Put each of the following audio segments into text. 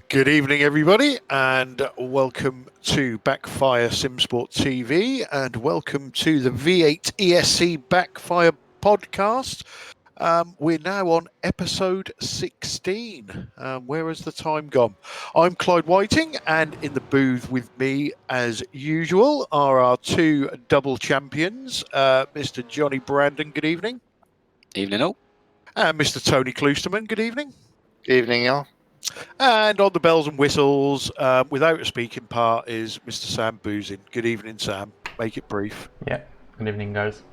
Good evening, everybody, and welcome to Backfire Simsport TV, and welcome to the V8ESC Backfire podcast. We're now on episode 16. Where has the time gone? I'm Clyde Whiting, and in the booth with me, as usual, are our two double champions, Mr. Johnny Brandon. Good evening. Evening all. And Mr. Tony Kloosterman. Good evening. Good evening, y'all. And on the bells and whistles, without a speaking part, is Mr. Sam Boozin. Good evening, Sam. Make it brief. Yeah, good evening, guys.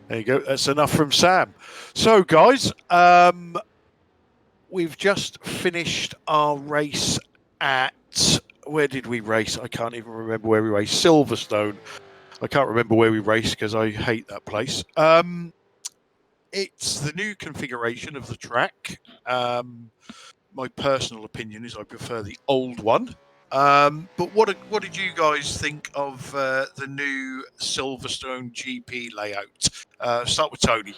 There you go. That's enough from Sam. So, guys, we've just finished our race at... Where did we race? I can't even remember where we raced. Silverstone. I can't remember where we raced because I hate that place. It's the new configuration of the track. My personal opinion is I prefer the old one. But what did you guys think of the new Silverstone GP layout? Start with Tony.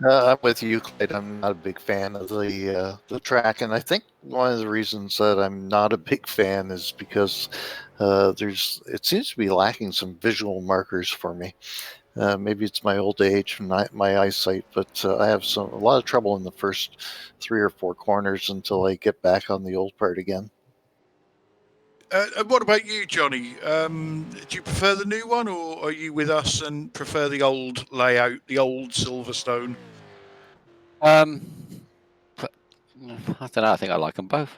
I'm with you, Clyde. I'm not a big fan of the track, and I think one of the reasons that I'm not a big fan is because it seems to be lacking some visual markers for me. Maybe it's my old age and my eyesight, but I have a lot of trouble in the first 3 or 4 corners until I get back on the old part again. And what about you, Johnny? Do you prefer the new one, or are you with us and prefer the old layout, the old Silverstone? I don't know. I think I like them both.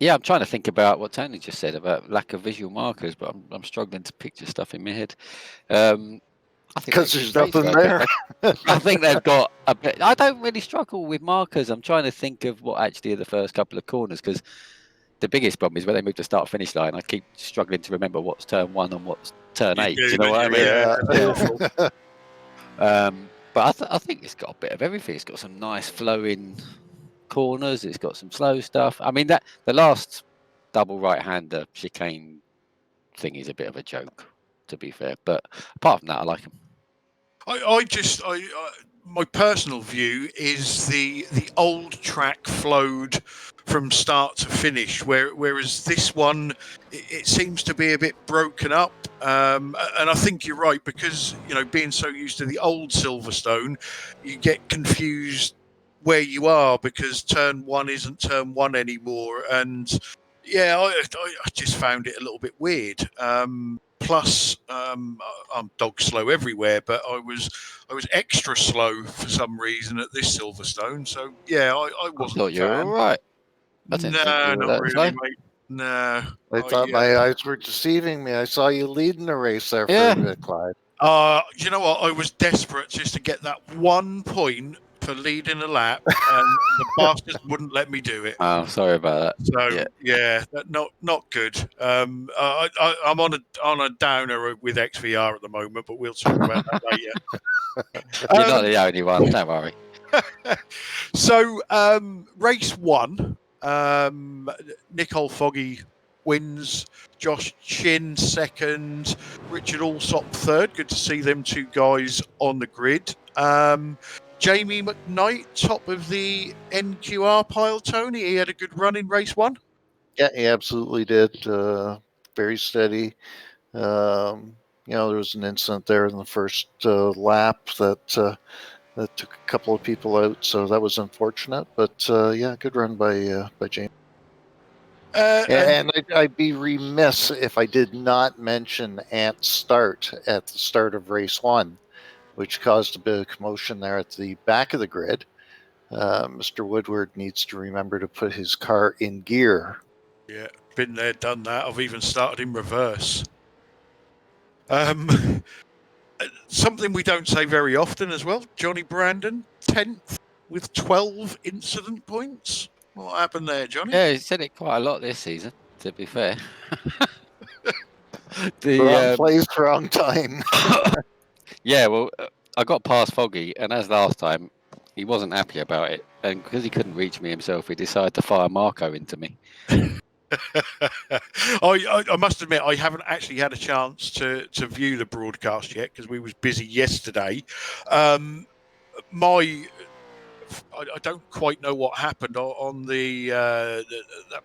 Yeah, I'm trying to think about what Tony just said about lack of visual markers, but I'm struggling to picture stuff in my head. Because there's nothing there. I think they've got a bit. I don't really struggle with markers. I'm trying to think of what actually are the first couple of corners, because the biggest problem is when they move to start-finish line. I keep struggling to remember what's turn 1 and what's turn 8. Do you know what I mean? Yeah. But I think it's got a bit of everything. It's got some nice flowing corners. It's got some slow stuff. I mean, that the last double right-hander chicane thing is a bit of a joke, to be fair. But apart from that, I like them. My personal view is the old track flowed from start to finish, whereas this one it seems to be a bit broken up. And I think you're right, because being so used to the old Silverstone, you get confused where you are because turn 1 isn't turn 1 anymore, and I just found it a little bit weird. Plus, I'm dog slow everywhere, but I was extra slow for some reason at this Silverstone. So I wasn't. I thought you were all right. No, not really, mate. No. I thought my eyes were deceiving me. I saw you leading the race there for a bit, Clyde. You know what? I was desperate just to get that 1 point for leading a lap, and the bastards wouldn't let me do it. Oh, sorry about that. So not good. I'm on a downer with XVR at the moment, but we'll talk about that later. You're not the only one. Don't worry. So race 1, Nicole Foggy wins, Josh Chin second, Richard Alsop third. Good to see them two guys on the grid. Jamie McKnight, top of the NQR pile, Tony. He had a good run in race 1. Yeah, he absolutely did. Very steady. There was an incident there in the first lap that took a couple of people out, so that was unfortunate. But good run by Jamie. And I'd be remiss if I did not mention Ant's start at the start of race 1, which caused a bit of commotion there at the back of the grid. Mr. Woodward needs to remember to put his car in gear. Yeah, been there, done that. I've even started in reverse. Something we don't say very often as well. Johnny Brandon, 10th with 12 incident points. What happened there, Johnny? Yeah, he said it quite a lot this season, to be fair. Wrong place, wrong time. Yeah, well, I got past Foggy, and as last time, he wasn't happy about it, and because he couldn't reach me himself, he decided to fire Marco into me. I must admit I haven't actually had a chance to view the broadcast yet because we was busy yesterday. I don't quite know what happened on that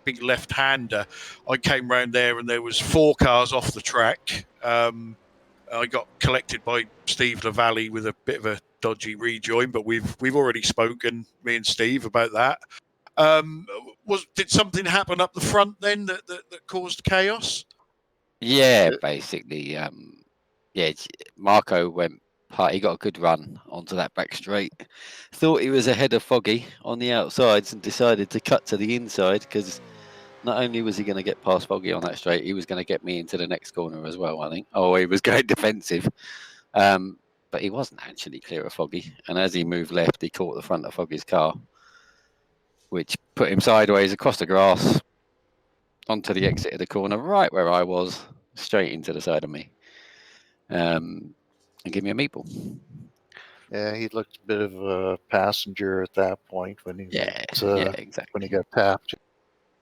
big left-hander. I came round there and there was 4 cars off the track. I got collected by Steve LaValle with a bit of a dodgy rejoin, but we've already spoken, me and Steve, about that. Did something happen up the front then that caused chaos? Yeah, basically. Marco went. He got a good run onto that back straight. Thought he was ahead of Foggy on the outsides and decided to cut to the inside because not only was he going to get past Foggy on that straight, he was going to get me into the next corner as well, I think. Oh, he was going defensive. But he wasn't actually clear of Foggy. And as he moved left, he caught the front of Foggy's car, which put him sideways across the grass onto the exit of the corner, right where I was, straight into the side of me. And give me a meatball. Yeah, he looked a bit of a passenger at that point when he exactly. when he got tapped.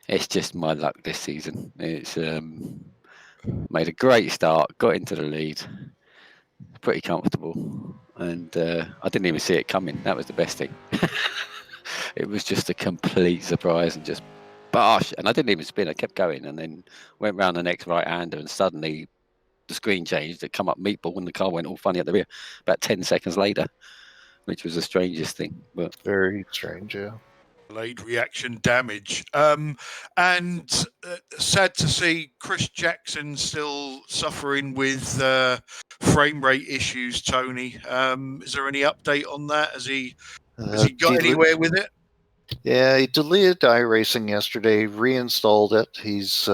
It's just my luck this season. It's made a great start, got into the lead, pretty comfortable, and I didn't even see it coming. That was the best thing. It was just a complete surprise and just bosh. And I didn't even spin. I kept going and then went round the next right-hander and suddenly the screen changed. It come up meatball and the car went all funny at the rear about 10 seconds later, which was the strangest thing. But Very strange, yeah. Delayed reaction damage. And sad to see Chris Jackson still suffering with frame rate issues, Tony. Is there any update on that? Has he got anywhere with it? Yeah, he deleted iRacing yesterday, reinstalled it. He's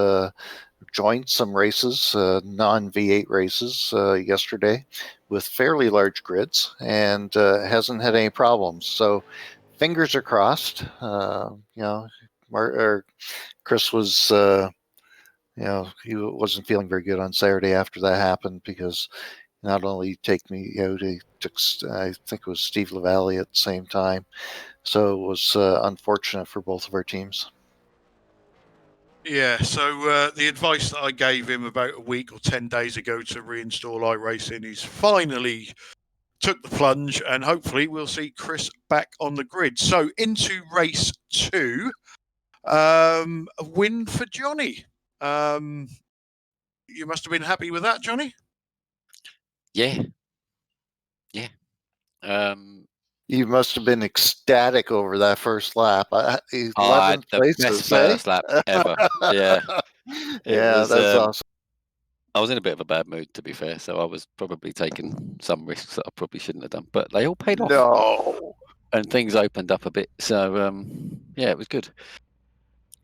joined some races, non-V8 races yesterday with fairly large grids and hasn't had any problems. So fingers are crossed. Chris was, he wasn't feeling very good on Saturday after that happened because not only take me out, he took, I think it was Steve LaValle at the same time. So it was unfortunate for both of our teams. Yeah, so the advice that I gave him about a week or 10 days ago to reinstall iRacing, he's finally took the plunge, and hopefully we'll see Chris back on the grid. So into race 2, a win for Johnny. You must have been happy with that, Johnny? Yeah. You must have been ecstatic over that first lap. 11th place, the best first lap ever. Yeah. That's awesome. I was in a bit of a bad mood, to be fair, so I was probably taking some risks that I probably shouldn't have done, but they all paid off. No. And things opened up a bit, so yeah, it was good.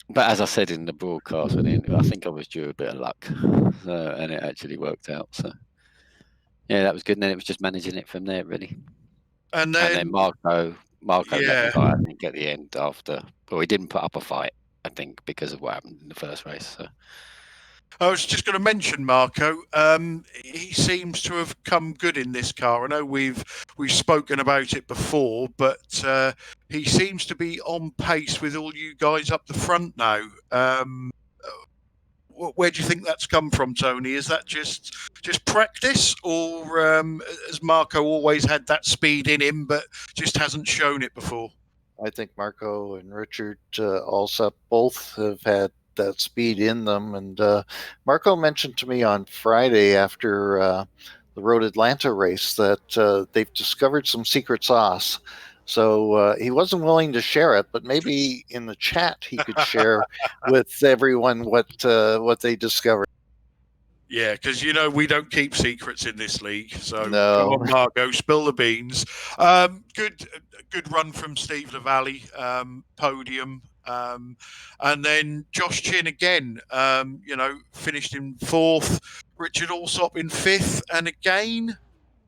But as I said in the broadcast, I think I was due a bit of luck, and it actually worked out. So yeah, that was good. And then it was just managing it from there, really. And then Marco let me fight, I think, at the end after. Well, he didn't put up a fight, I think, because of what happened in the first race. So. I was just going to mention Marco. He seems to have come good in this car. I know we've spoken about it before, but he seems to be on pace with all you guys up the front now. Where do you think that's come from, Tony? Is that just practice, or has Marco always had that speed in him, but just hasn't shown it before? I think Marco and Richard Alsop both have had that speed in them. And Marco mentioned to me on Friday after the Road Atlanta race that they've discovered some secret sauce. So he wasn't willing to share it, but maybe in the chat he could share with everyone what they discovered. Yeah, because we don't keep secrets in this league. So no. Come on, Marco, spill the beans. Good run from Steve LaValle, podium. And then Josh Chin again, finished in 4th. Richard Alsop in 5th. And again,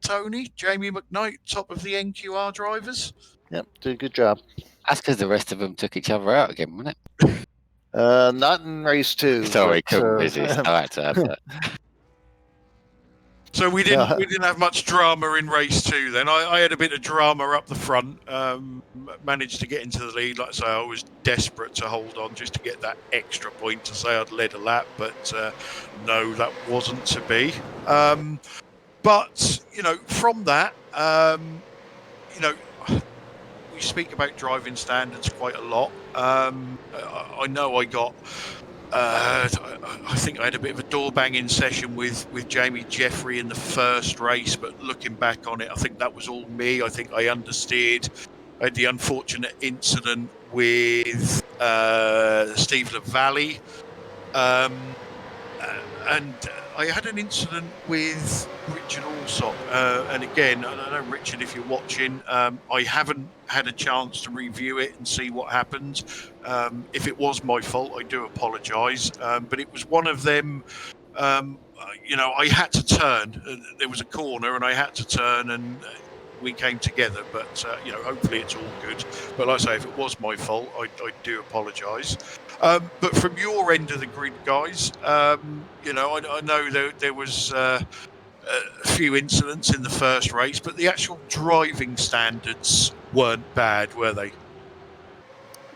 Tony, Jamie McKnight, top of the NQR drivers. Yep, did a good job. That's because the rest of them took each other out again, wasn't it? Not in race 2. Sorry, couldn't resist. I had to have that. So we didn't have much drama in race 2 then. I had a bit of drama up the front. Managed to get into the lead. Like I say, I was desperate to hold on just to get that extra point to say I'd led a lap, but no, that wasn't to be. But from that, we speak about driving standards quite a lot. I know I got. I think I had a bit of a door banging session with Jamie Jeffrey in the first race, but looking back on it, I think that was all me. I think I understeered. I had the unfortunate incident with Steve LaValle, and I had an incident with Richard Alsop. And again, I don't know, Richard, if you're watching, I haven't had a chance to review it and see what happened. If it was my fault, I do apologise. But it was one of them, I had to turn. There was a corner and I had to turn, and we came together. But, hopefully it's all good. But like I say, if it was my fault, I do apologise. But from your end of the grid, guys, I know there was a few incidents in the first race, but the actual driving standards weren't bad, were they?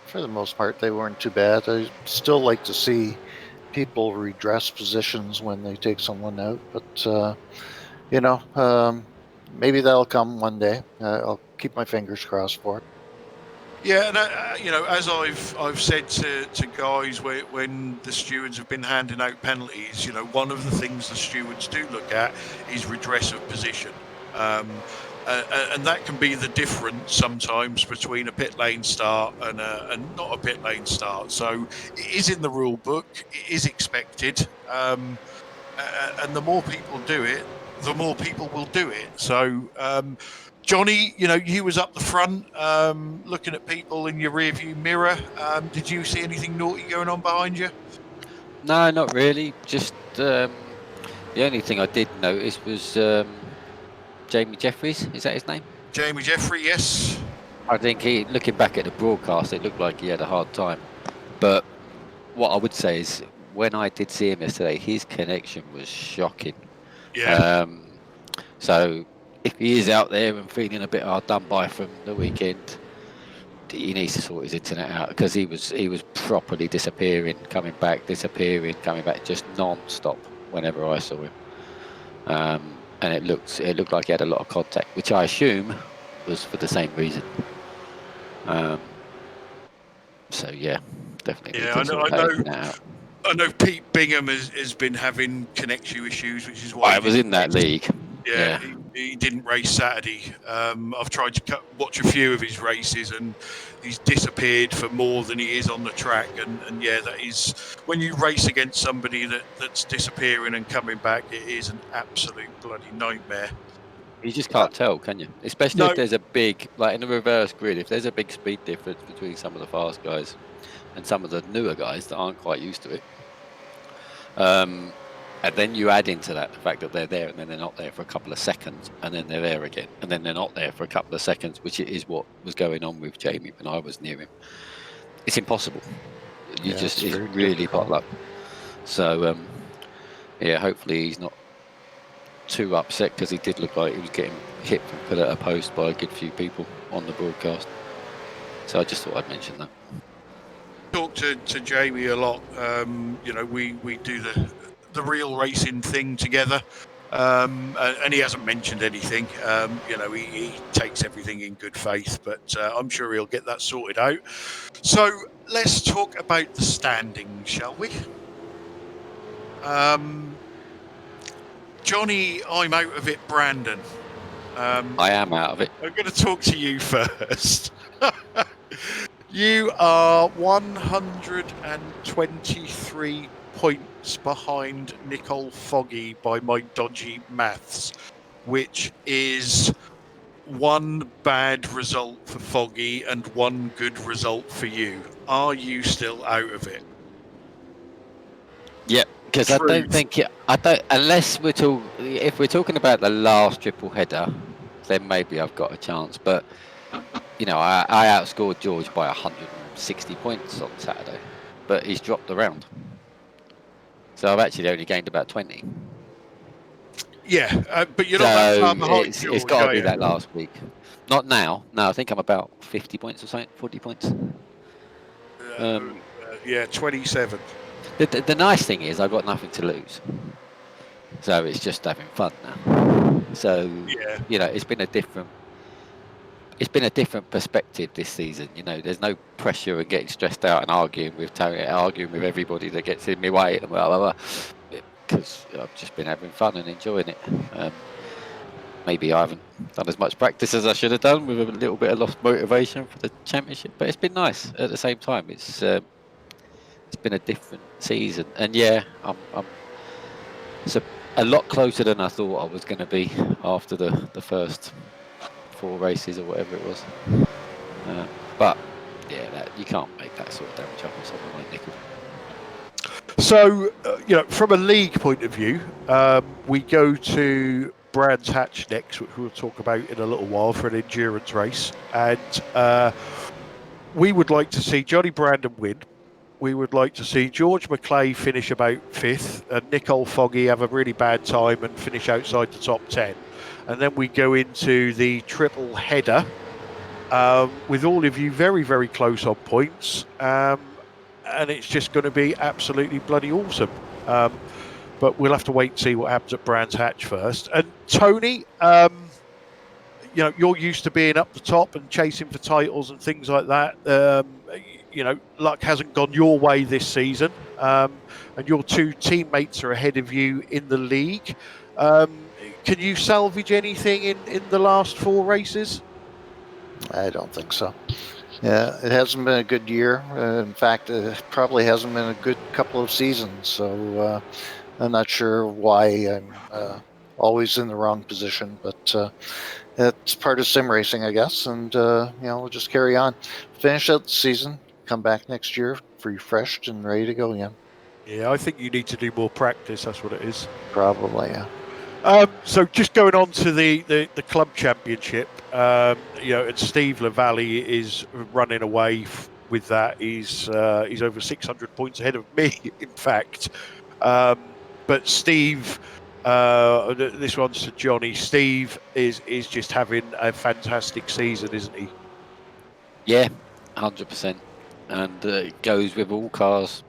For the most part, they weren't too bad. I still like to see people redress positions when they take someone out, but maybe that'll come one day. I'll keep my fingers crossed for it. Yeah, and as I've said to guys when the stewards have been handing out penalties, one of the things the stewards do look at is redress of position, and that can be the difference sometimes between a pit lane start and not a pit lane start. So it is in the rule book, it is expected, and the more people do it, the more people will do it. So. Johnny, you was up the front looking at people in your rearview mirror. Did you see anything naughty going on behind you? No, not really. Just the only thing I did notice was Jamie Jeffries. Is that his name? Jamie Jeffrey, yes. I think looking back at the broadcast, it looked like he had a hard time. But what I would say is, when I did see him yesterday, his connection was shocking. Yeah. So if he is out there and feeling a bit hard done by from the weekend, he needs to sort his internet out, because he was properly disappearing, coming back, just non-stop whenever I saw him. And it looked like he had a lot of contact, which I assume was for the same reason. So yeah, definitely. Yeah, I know Pete Bingham has been having connection issues, which is why I was in that league. Yeah. He didn't race Saturday. I've tried to watch a few of his races, and he's disappeared for more than he is on the track. And yeah, that is, when you race against somebody that's disappearing and coming back, it is an absolute bloody nightmare. You just can't tell, can you? Especially if there's a big, like in the reverse grid, if there's a big speed difference between some of the fast guys and some of the newer guys that aren't quite used to it. And then you add into that the fact that they're there and then they're not there for a couple of seconds, and then they're there again, and then they're not there for a couple of seconds, which is what was going on with Jamie when I was near him. It's impossible. It's really pot luck. So, hopefully he's not too upset, because he did look like he was getting hit from pillar to post by a good few people on the broadcast. So I just thought I'd mention that. Talk to Jamie a lot. We do the real racing thing together, and he hasn't mentioned anything. He takes everything in good faith, but I'm sure he'll get that sorted out. So let's talk about the standings, shall we? Johnny, I'm out of it. Brandon, I am out of it. I'm going to talk to you first. You are 123 points behind Nicole Foggy by my dodgy maths, which is one bad result for Foggy and one good result for you. Are you still out of it? Yeah, because I don't think unless if we're talking about the last triple header, then maybe I've got a chance. But I outscored George by 160 points on Saturday, but he's dropped the round. So I've actually only gained about 20. Yeah, but you're not that far behind, it's George, got to are be you? that last week. Not now. No, I think I'm about 50 points or something, 40 points. Yeah, 27. The nice thing is I've got nothing to lose. So it's just having fun now. So, Yeah. you know, it's been a different perspective this season. You know, there's no pressure and getting stressed out and arguing with Tony, arguing with everybody that gets in my way and blah, blah, blah. Because I've just been having fun and enjoying it. Maybe I haven't done as much practice as I should have done, with a little bit of lost motivation for the championship, but it's been nice at the same time. It's been a different season, and yeah, I'm a lot closer than I thought I was going to be after the first 4 races or whatever it was. But yeah, you can't make that sort of damage up on someone like Nickel. So, you know, from a league point of view, we go to Brands Hatch next, which we'll talk about in a little while, for an endurance race. And we would like to see Johnny Brandon win. We would like to see George McClay finish about 5th and Nicole Foggy have a really bad time and finish outside the top 10. And then we go into the triple header with all of you very, very close on points. And it's just going to be absolutely bloody awesome. But we'll have to wait and see what happens at Brands Hatch first. And Tony, you know, you're used to being up the top and chasing for titles and things like that. You know, luck hasn't gone your way this season. And your 2 teammates are ahead of you in the league. Can you salvage anything in the last 4 races? I don't think so. Yeah, it hasn't been a good year. In fact, it probably hasn't been a good couple of seasons. So I'm not sure why I'm always in the wrong position, but it's part of sim racing, I guess. And, you know, we'll just carry on. Finish out the season, come back next year refreshed and ready to go again. Yeah, I think you need to do more practice. That's what it is. Probably, yeah. So just going on to the club championship, you know, and Steve LaValle is running away with that. He's over 600 points ahead of me, in fact. But Steve, this one's to Johnny. Steve is just having a fantastic season, isn't he? Yeah, 100%. And it goes with all cars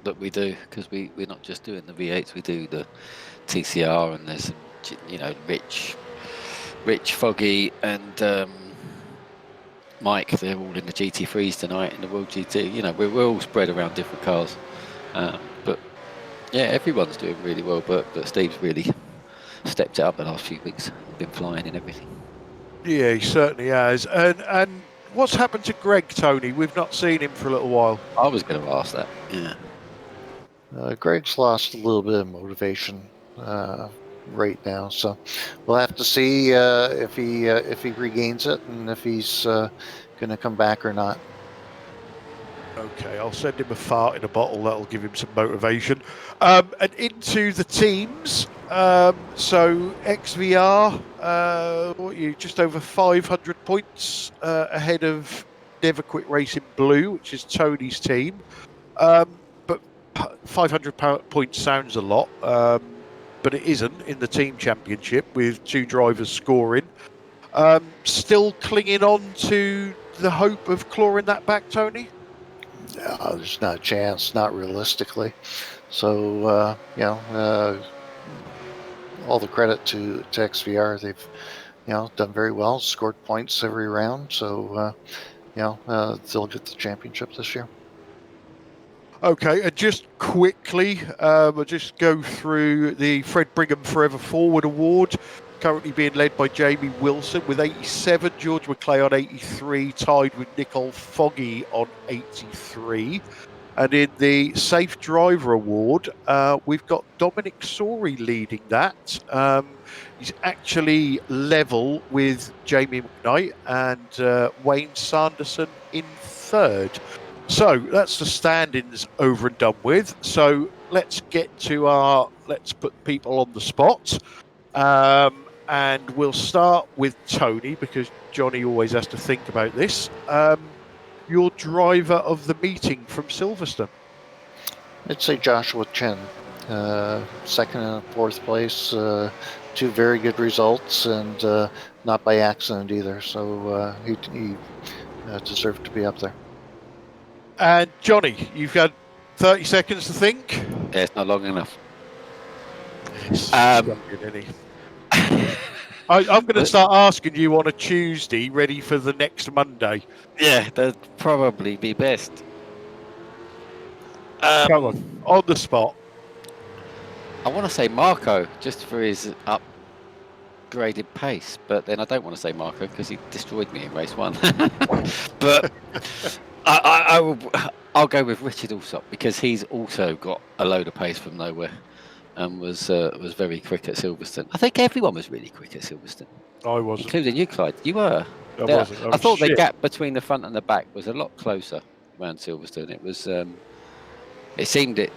that we do, because we're not just doing the V8s, we do the TCR, and there's, you know, Rich, Foggy, and Mike. They're all in the GT3s tonight in the World GT. You know, we're all spread around different cars, but yeah, everyone's doing really well. But Steve's really stepped it up the last few weeks. Been flying and everything. Yeah, he certainly has. And what's happened to Greg, Tony? We've not seen him for a little while. I was going to ask that. Yeah. Greg's lost a little bit of motivation right now, so we'll have to see if he regains it and if he's going to come back or not. Okay, I'll send him a fart in a bottle. That'll give him some motivation. And into the teams. So XVR, what are you, just over 500 points ahead of Never Quit Racing Blue, which is Tony's team. But 500 points sounds a lot, but it isn't in the team championship with 2 drivers scoring. Still clinging on to the hope of clawing that back, Tony? There's not a chance, not realistically. So, you know, all the credit to XVR. They've, you know, done very well, scored points every round. So, you know, they'll get the championship this year. Okay, and just quickly, I'll just go through the Fred Brigham Forever Forward Award, currently being led by Jamie Wilson with 87, George McClay on 83, tied with Nicole Foggy on 83. And in the Safe Driver Award, we've got Dominic Sori leading that. He's actually level with Jamie McKnight and Wayne Sanderson in 3rd. So that's the standings over and done with. So let's get to let's put people on the spot. And we'll start with Tony, because Johnny always has to think about this. Your driver of the meeting from Silverstone? I'd say Joshua Chen. second and fourth place, two very good results, and not by accident either. So he deserved to be up there. And Johnny, you've got 30 seconds to think. Yeah, it's not long enough. Yes, I'm going to start asking you on a Tuesday, ready for the next Monday. Yeah, that'd probably be best. Come on the spot. I want to say Marco, just for his upgraded pace, but then I don't want to say Marco because he destroyed me in race 1. But I'll go with Richard Alsop because he's also got a load of pace from nowhere and was very quick at Silverstone. I think everyone was really quick at Silverstone. I wasn't. Including you, Clyde. You were. I wasn't. I thought the gap between the front and the back was a lot closer around Silverstone. It was. It seemed it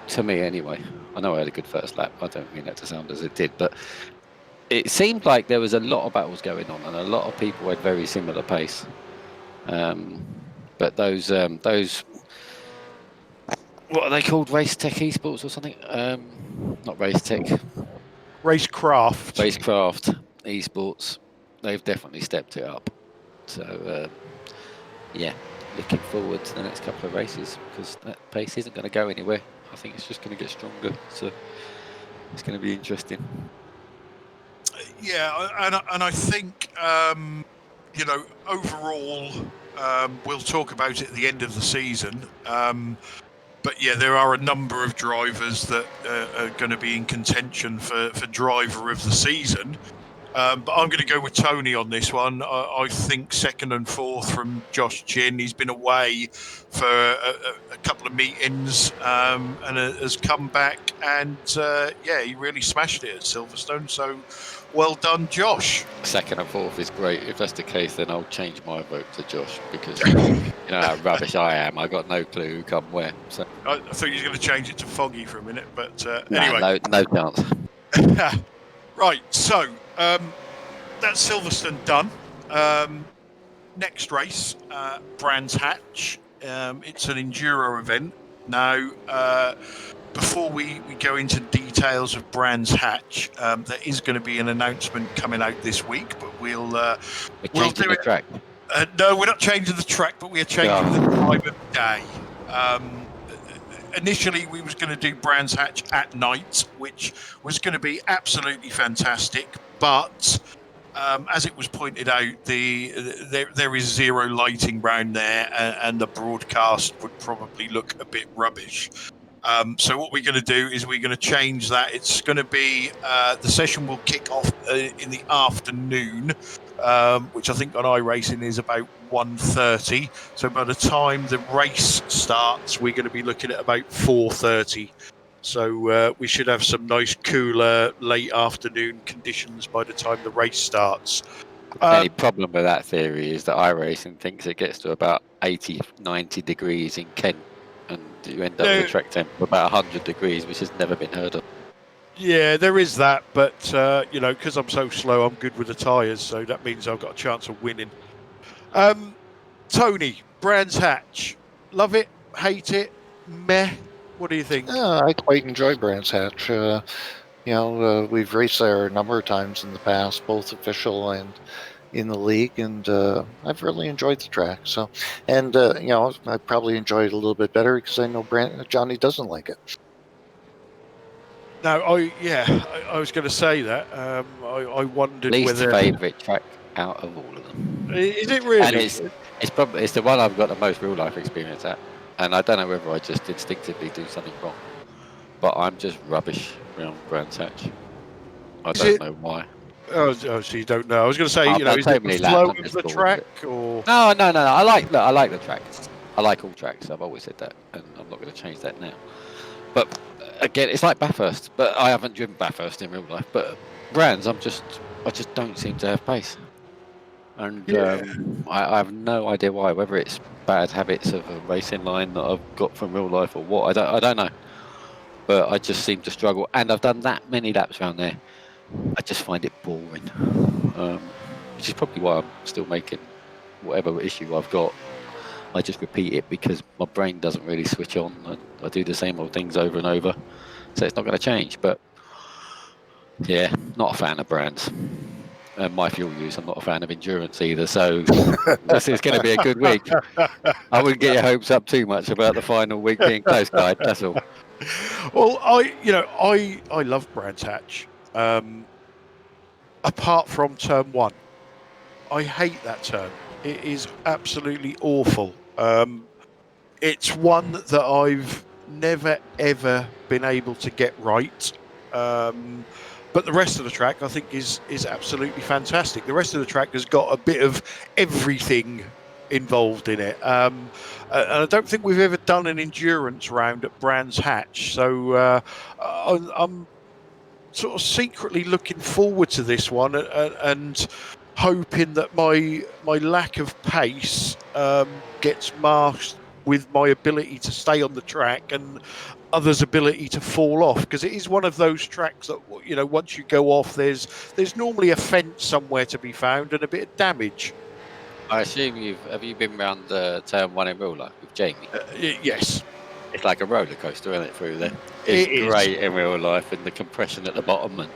to me anyway. I know I had a good first lap. I don't mean that to sound as it did, but it seemed like there was a lot of battles going on and a lot of people had very similar pace. But those what are they called? Racetech Esports or something? Not Racetech. Racecraft Esports. They've definitely stepped it up. So yeah, looking forward to the next couple of races because that pace isn't going to go anywhere. I think it's just going to get stronger. So it's going to be interesting. Yeah, and I think overall, we'll talk about it at the end of the season. But yeah, there are a number of drivers that are going to be in contention for driver of the season. But I'm going to go with Tony on this one. I think second and fourth from Josh Chin. He's been away for a couple of meetings and has come back. And he really smashed it at Silverstone. So well done, Josh. Second and fourth is great. If that's the case, then I'll change my vote to Josh because you know how rubbish I am. I got no clue who come where. So I thought you were going to change it to Foggy for a minute, but anyway. No chance. Right, so that's Silverstone done. Next race, Brands Hatch. It's an enduro event. Now, before we go into details of Brands Hatch, there is going to be an announcement coming out this week, but we'll do the track. No, we're not changing the track, but we are changing the time of day. Initially, we was going to do Brands Hatch at night, which was going to be absolutely fantastic. But as it was pointed out, there is zero lighting round there, and the broadcast would probably look a bit rubbish. So what we're going to do is we're going to change that. It's going to be the session will kick off in the afternoon, which I think on iRacing is about 1:30. So by the time the race starts, we're going to be looking at about 4:30. So we should have some nice cooler late afternoon conditions by the time the race starts. The only problem with that theory is that iRacing thinks it gets to about 80, 90 degrees in Kent, and you end up with a track temp of about 100 degrees, which has never been heard of. Yeah, there is that, but because I'm so slow, I'm good with the tyres, so that means I've got a chance of winning. Tony, Brands Hatch, love it, hate it, meh? What do you think? I quite enjoy Brands Hatch. We've raced there a number of times in the past, both official and in the league, and I've really enjoyed the track. So, and I probably enjoy it a little bit better because I know Johnny doesn't like it. No, I was going to say that. I wondered least whether favourite track out of all of them. Is it really? And it's the one I've got the most real life experience at. And I don't know whether I just instinctively do something wrong, but I'm just rubbish around Brands Hatch. I don't know why. Oh, so you don't know. I was going to say, is it the flow of the track or? No. I like the track. I like all tracks. I've always said that, and I'm not going to change that now. But again, it's like Bathurst, but I haven't driven Bathurst in real life. But Brands, I just don't seem to have pace. And I have no idea why, whether it's bad habits of a racing line that I've got from real life or what, I don't know. But I just seem to struggle, and I've done that many laps around there. I just find it boring, which is probably why I'm still making whatever issue I've got. I just repeat it because my brain doesn't really switch on. I do the same old things over and over. so it's not going to change. But yeah, not a fan of brands. And my fuel use, I'm not a fan of endurance either. So this is going to be a good week. I wouldn't get your hopes up too much about the final week being close, guide. That's all. Well, I love Brands Hatch. Apart from turn 1, I hate that turn. It is absolutely awful. It's one that I've never ever been able to get right. But the rest of the track, I think, is absolutely fantastic. The rest of the track has got a bit of everything involved in it. And I don't think we've ever done an endurance round at Brands Hatch. So I'm sort of secretly looking forward to this one and hoping that my lack of pace gets masked with my ability to stay on the track and others' ability to fall off, because it is one of those tracks that, you know, once you go off, there's normally a fence somewhere to be found and a bit of damage. I assume have you been round turn 1 in real life with Jamie? Yes. It's like a roller coaster, isn't it, through there? It It's is. great in real life, and the compression at the bottom, and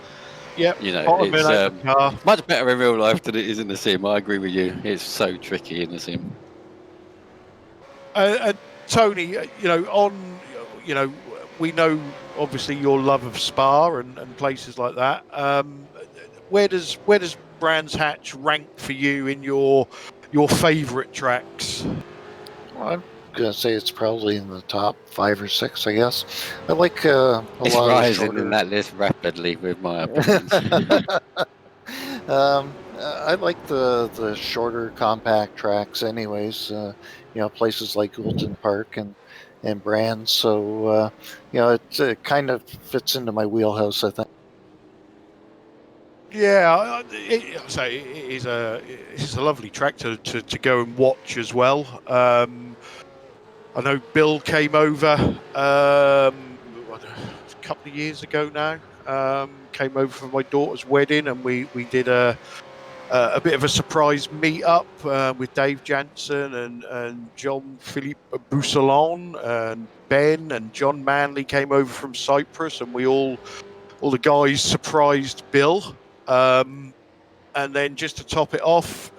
Yep. you know, Bottom it's end of the car. much better in real life than it is in the sim. I agree with you. It's so tricky in the sim. Tony, we know obviously your love of Spa and places like that. Where does Brands Hatch rank for you in your favourite tracks? Well, I'm gonna say it's probably in the top 5 or 6, I guess. I like a It's lot rising of in shorter. that list rapidly, with my opinions. I like the shorter, compact tracks, anyways. Places like Goulton Park and Brands. So it kind of fits into my wheelhouse, I think. Yeah, it is a lovely track to go and watch as well. I know Bill came over a couple of years ago now. Came over for my daughter's wedding, and we did a bit of a surprise meet-up with Dave Jansen and Jean-Philippe Bousselon, and Ben and John Manley came over from Cyprus, and we all the guys surprised Bill. And then just to top it off,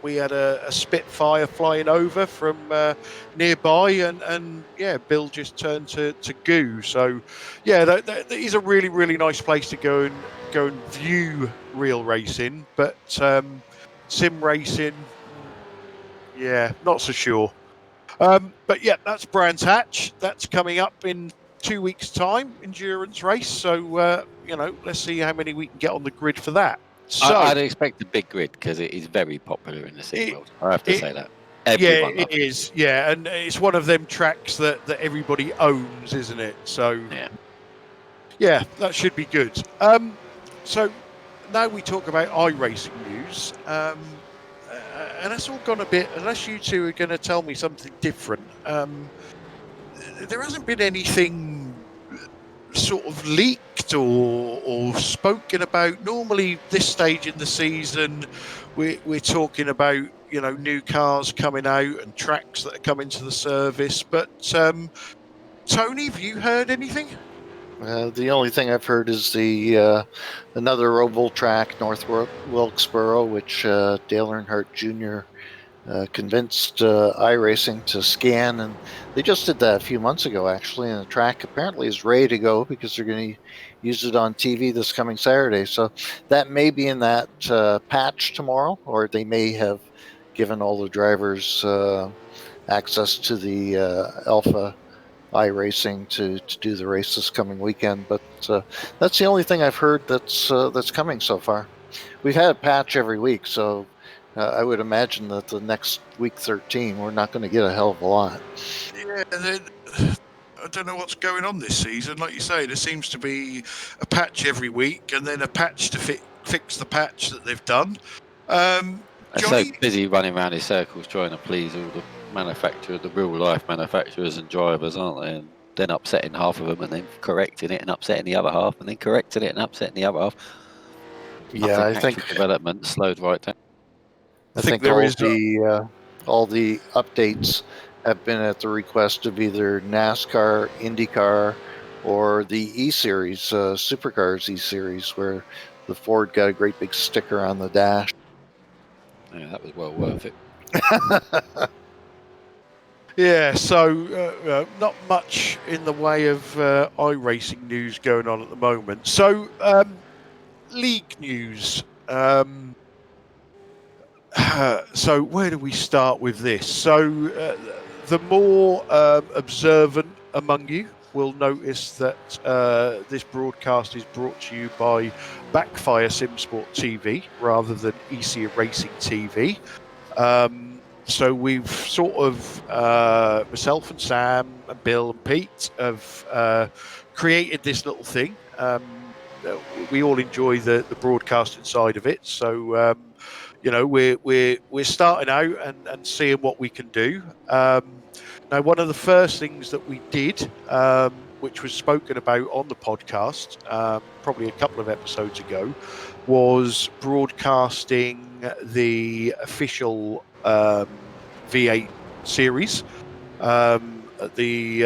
we had a Spitfire flying over from nearby, and yeah, Bill just turned to goo. So yeah, that is a really, really nice place to go and view real racing, but sim racing, yeah, not so sure. But yeah, that's Brands Hatch. That's coming up in 2 weeks' time, endurance race. So let's see how many we can get on the grid for that. So I'd expect a big grid because it is very popular in the sim world. I have to say that. Everyone it is. Yeah, and it's one of them tracks that everybody owns, isn't it? So yeah, that should be good. So now we talk about iRacing news, and that's all gone a bit. Unless you two are going to tell me something different, there hasn't been anything sort of leaked or spoken about. Normally this stage in the season we're talking about new cars coming out and tracks that are coming to the service, but Tony, have you heard anything? The only thing I've heard is the another oval track, North Wilkesboro, which Dale Earnhardt Jr. Convinced iRacing to scan, and they just did that a few months ago, actually, and the track apparently is ready to go because they're going to use it on TV this coming Saturday. So that may be in that patch tomorrow, or they may have given all the drivers access to the Alpha iRacing to do the race this coming weekend. But that's the only thing I've heard that's coming so far. We've had a patch every week, so I would imagine that the next week 13, we're not going to get a hell of a lot. Yeah, I don't know what's going on this season. Like you say, there seems to be a patch every week, and then a patch to fix the patch that they've done. Johnny, so busy running around in circles trying to please all the manufacturers, the real life manufacturers and drivers, aren't they? And then upsetting half of them, and then correcting it and upsetting the other half, and then correcting it and upsetting the other half. Yeah, I think development slowed right down. I think all the updates have been at the request of either NASCAR, IndyCar, or the E-Series, Supercars E-Series, where the Ford got a great big sticker on the dash. Yeah, that was well worth it. Yeah, so not much in the way of iRacing news going on at the moment. So, league news. So, where do we start with this? So, the more observant among you will notice that this broadcast is brought to you by Backfire Simsport TV rather than EC Racing TV. So we've sort of myself and Sam and Bill and Pete have created this little thing. We all enjoy the broadcasting side of it, so we're starting out and seeing what we can do. Now, one of the first things that we did, which was spoken about on the podcast probably a couple of episodes ago, was broadcasting the official V8 series at the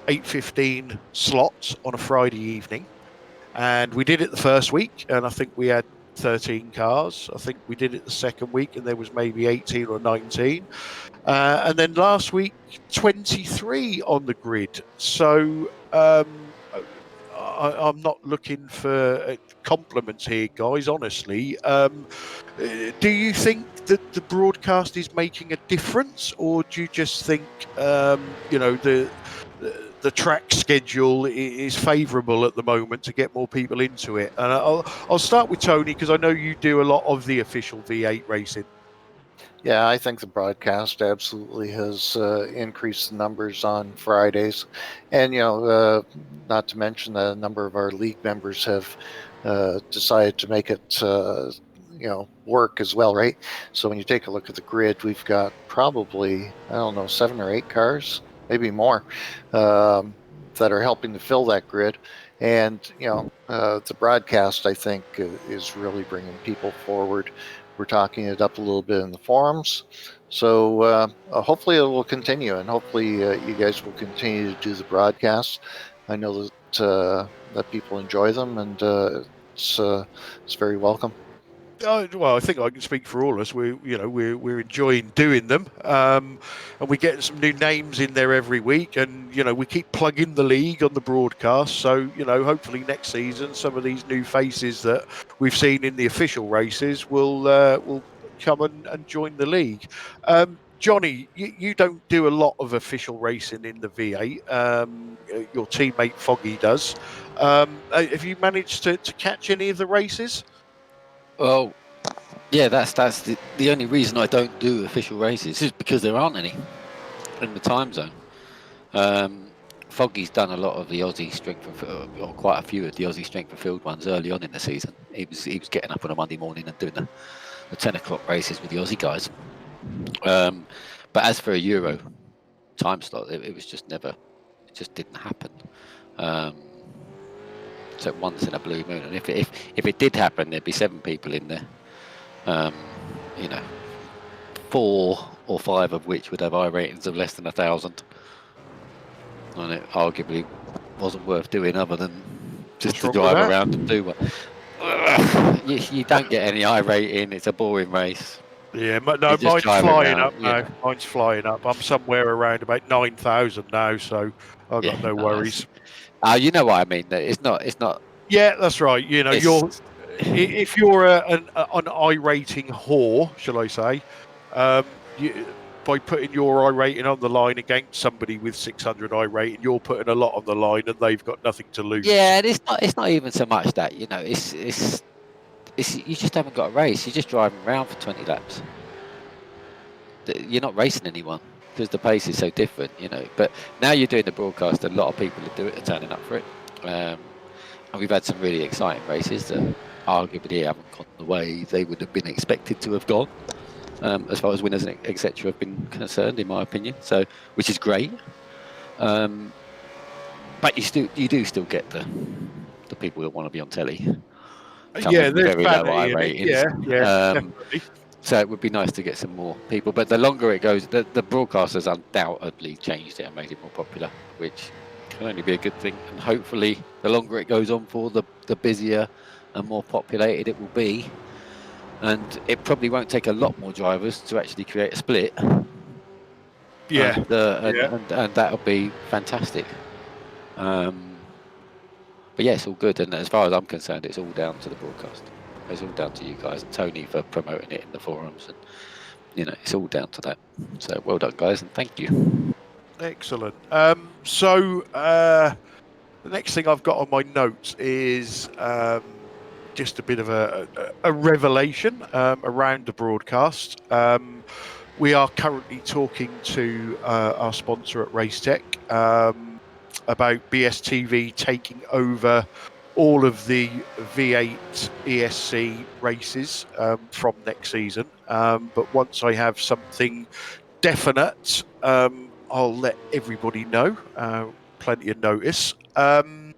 8:15 slot on a Friday evening. And we did it the first week, and I think we had 13 cars. I think we did it the second week, and there was maybe 18 or 19. And then last week, 23 on the grid. So I'm not looking for compliments here, guys, honestly. Do you think that the broadcast is making a difference, or do you just think, the track schedule is favourable at the moment to get more people into it? And I'll start with Tony, because I know you do a lot of the official V8 racing. Yeah, I think the broadcast absolutely has increased the numbers on Fridays. And, not to mention that a number of our league members have decided to make it, work as well, right? So when you take a look at the grid, we've got probably, 7 or 8 cars, maybe more, that are helping to fill that grid. And, the broadcast, I think, is really bringing people forward. We're talking it up a little bit in the forums. So hopefully it will continue, and hopefully you guys will continue to do the broadcasts. I know that people enjoy them, and it's very welcome. Well, I think I can speak for all of us. We're enjoying doing them, and we're getting some new names in there every week, and we keep plugging the league on the broadcast. So hopefully next season, some of these new faces that we've seen in the official races will come and join the league. Johnny, you don't do a lot of official racing in the V8. Your teammate Foggy does. Have you managed to catch any of the races? Well, yeah, that's the only reason I don't do official races is because there aren't any in the time zone. Foggy's done a lot of the Aussie strength or quite a few of the Aussie strength of field ones early on in the season. He was getting up on a Monday morning and doing the 10 o'clock races with the Aussie guys. But as for a Euro time slot, it was just never, it just didn't happen. So once in a blue moon, and if it did happen, there'd be 7 people in there. 4 or 5 of which would have I ratings of less than 1,000, and it arguably wasn't worth doing other than just to drive around and do one. You don't get any I rating. It's a boring race. Yeah, no, mine's flying up now. Mine's flying up. I'm somewhere around about 9,000 now, so I've got no worries. You know what I mean? It's not. Yeah, that's right. If you're an I rating whore, shall I say, by putting your I rating on the line against somebody with 600 I rating, you're putting a lot on the line, and they've got nothing to lose. Yeah, and it's not even so much that it's you just haven't got a race. You're just driving around for 20 laps. You're not racing anyone because the pace is so different, But now you're doing the broadcast, a lot of people are turning up for it. And we've had some really exciting races that arguably haven't gone the way they would have been expected to have gone, as far as winners and etc. have been concerned, in my opinion. So, which is great. But you do still get the people that want to be on telly. Yeah, there's very low I ratings. Yeah. So it would be nice to get some more people. But the longer it goes, the broadcasters undoubtedly changed it and made it more popular, which can only be a good thing. And hopefully, the longer it goes on for, the busier and more populated it will be. And it probably won't take a lot more drivers to actually create a split. Yeah, and that'll be fantastic. But yeah, it's all good. And as far as I'm concerned, it's all down to the broadcast. It's all down to you guys and Tony for promoting it in the forums, and it's all down to that. So well done, guys, and thank you. excellent. So the next thing I've got on my notes is just a bit of a revelation around the broadcast. We are currently talking to our sponsor at Racetech about BSTV taking over all of the V8 ESC races from next season. But once I have something definite, I'll let everybody know. Plenty of notice. And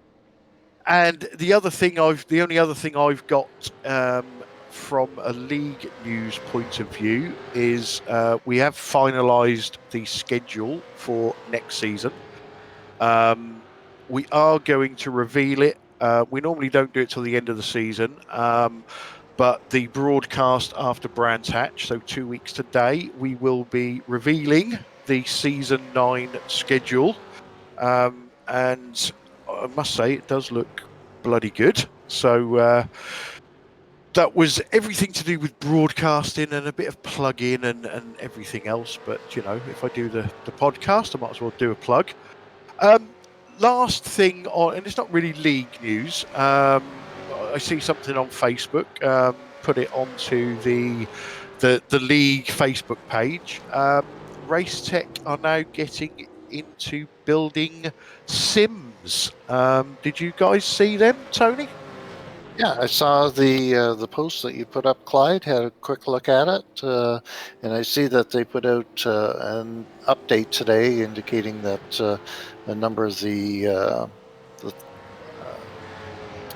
the only other thing I've got from a league news point of view is we have finalised the schedule for next season. We are going to reveal it. We normally don't do it till the end of the season, but the broadcast after Brands Hatch, so 2 weeks today, we will be revealing the season 9 schedule. And I must say, it does look bloody good. So that was everything to do with broadcasting and a bit of plug-in and everything else. But, if I do the podcast, I might as well do a plug. Last thing on, and it's not really league news. I see something on Facebook. Put it onto the league Facebook page. Racetech are now getting into building sims. Did you guys see them, Tony? Yeah, I saw the post that you put up, Clyde. Had a quick look at it, and I see that they put out an update today indicating that a number of the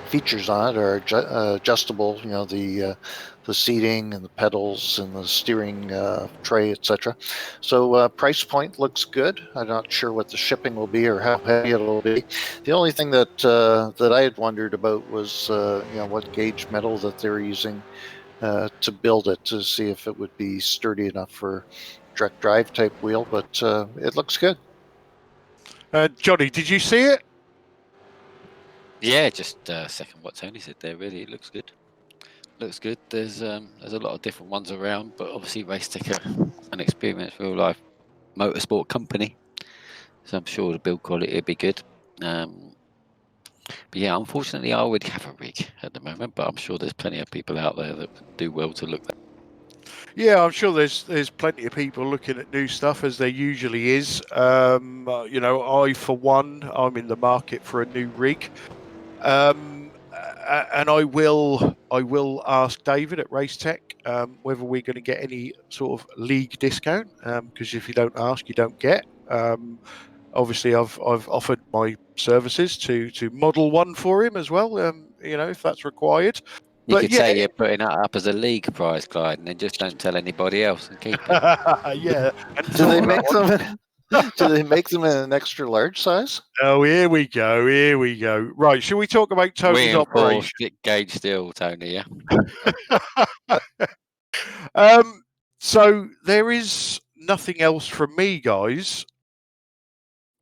features on it are adjustable. The seating and the pedals and the steering tray, etc. So price point looks good. I'm not sure what the shipping will be or how heavy it'll be. The only thing that I had wondered about was what gauge metal that they're using to build it, to see if it would be sturdy enough for direct drive type wheel. But it looks good. Johnny, did you see it? Yeah, just second what Tony said there. Really, it looks good. Looks good. There's a lot of different ones around, but obviously Racetech are an experienced real life motorsport company, so I'm sure the build quality will be good. But yeah, unfortunately, I already have a rig at the moment, but I'm sure there's plenty of people out there that would do well to look at. Yeah, I'm sure there's plenty of people looking at new stuff, as there usually is. I, for one, I'm in the market for a new rig. And I will ask David at Racetech whether we're going to get any sort of league discount, because if you don't ask, you don't get. Obviously, I've offered my services to model one for him as well. If that's required. You could say you're putting that up as a league prize, Clyde, and then just don't tell anybody else and keep it. Yeah. Do they make them? Do they make them in an extra large size? Oh, here we go. Here we go. Right. Shall we talk about Tony's operation? Gauge steel, Tony, yeah. So there is nothing else from me, guys,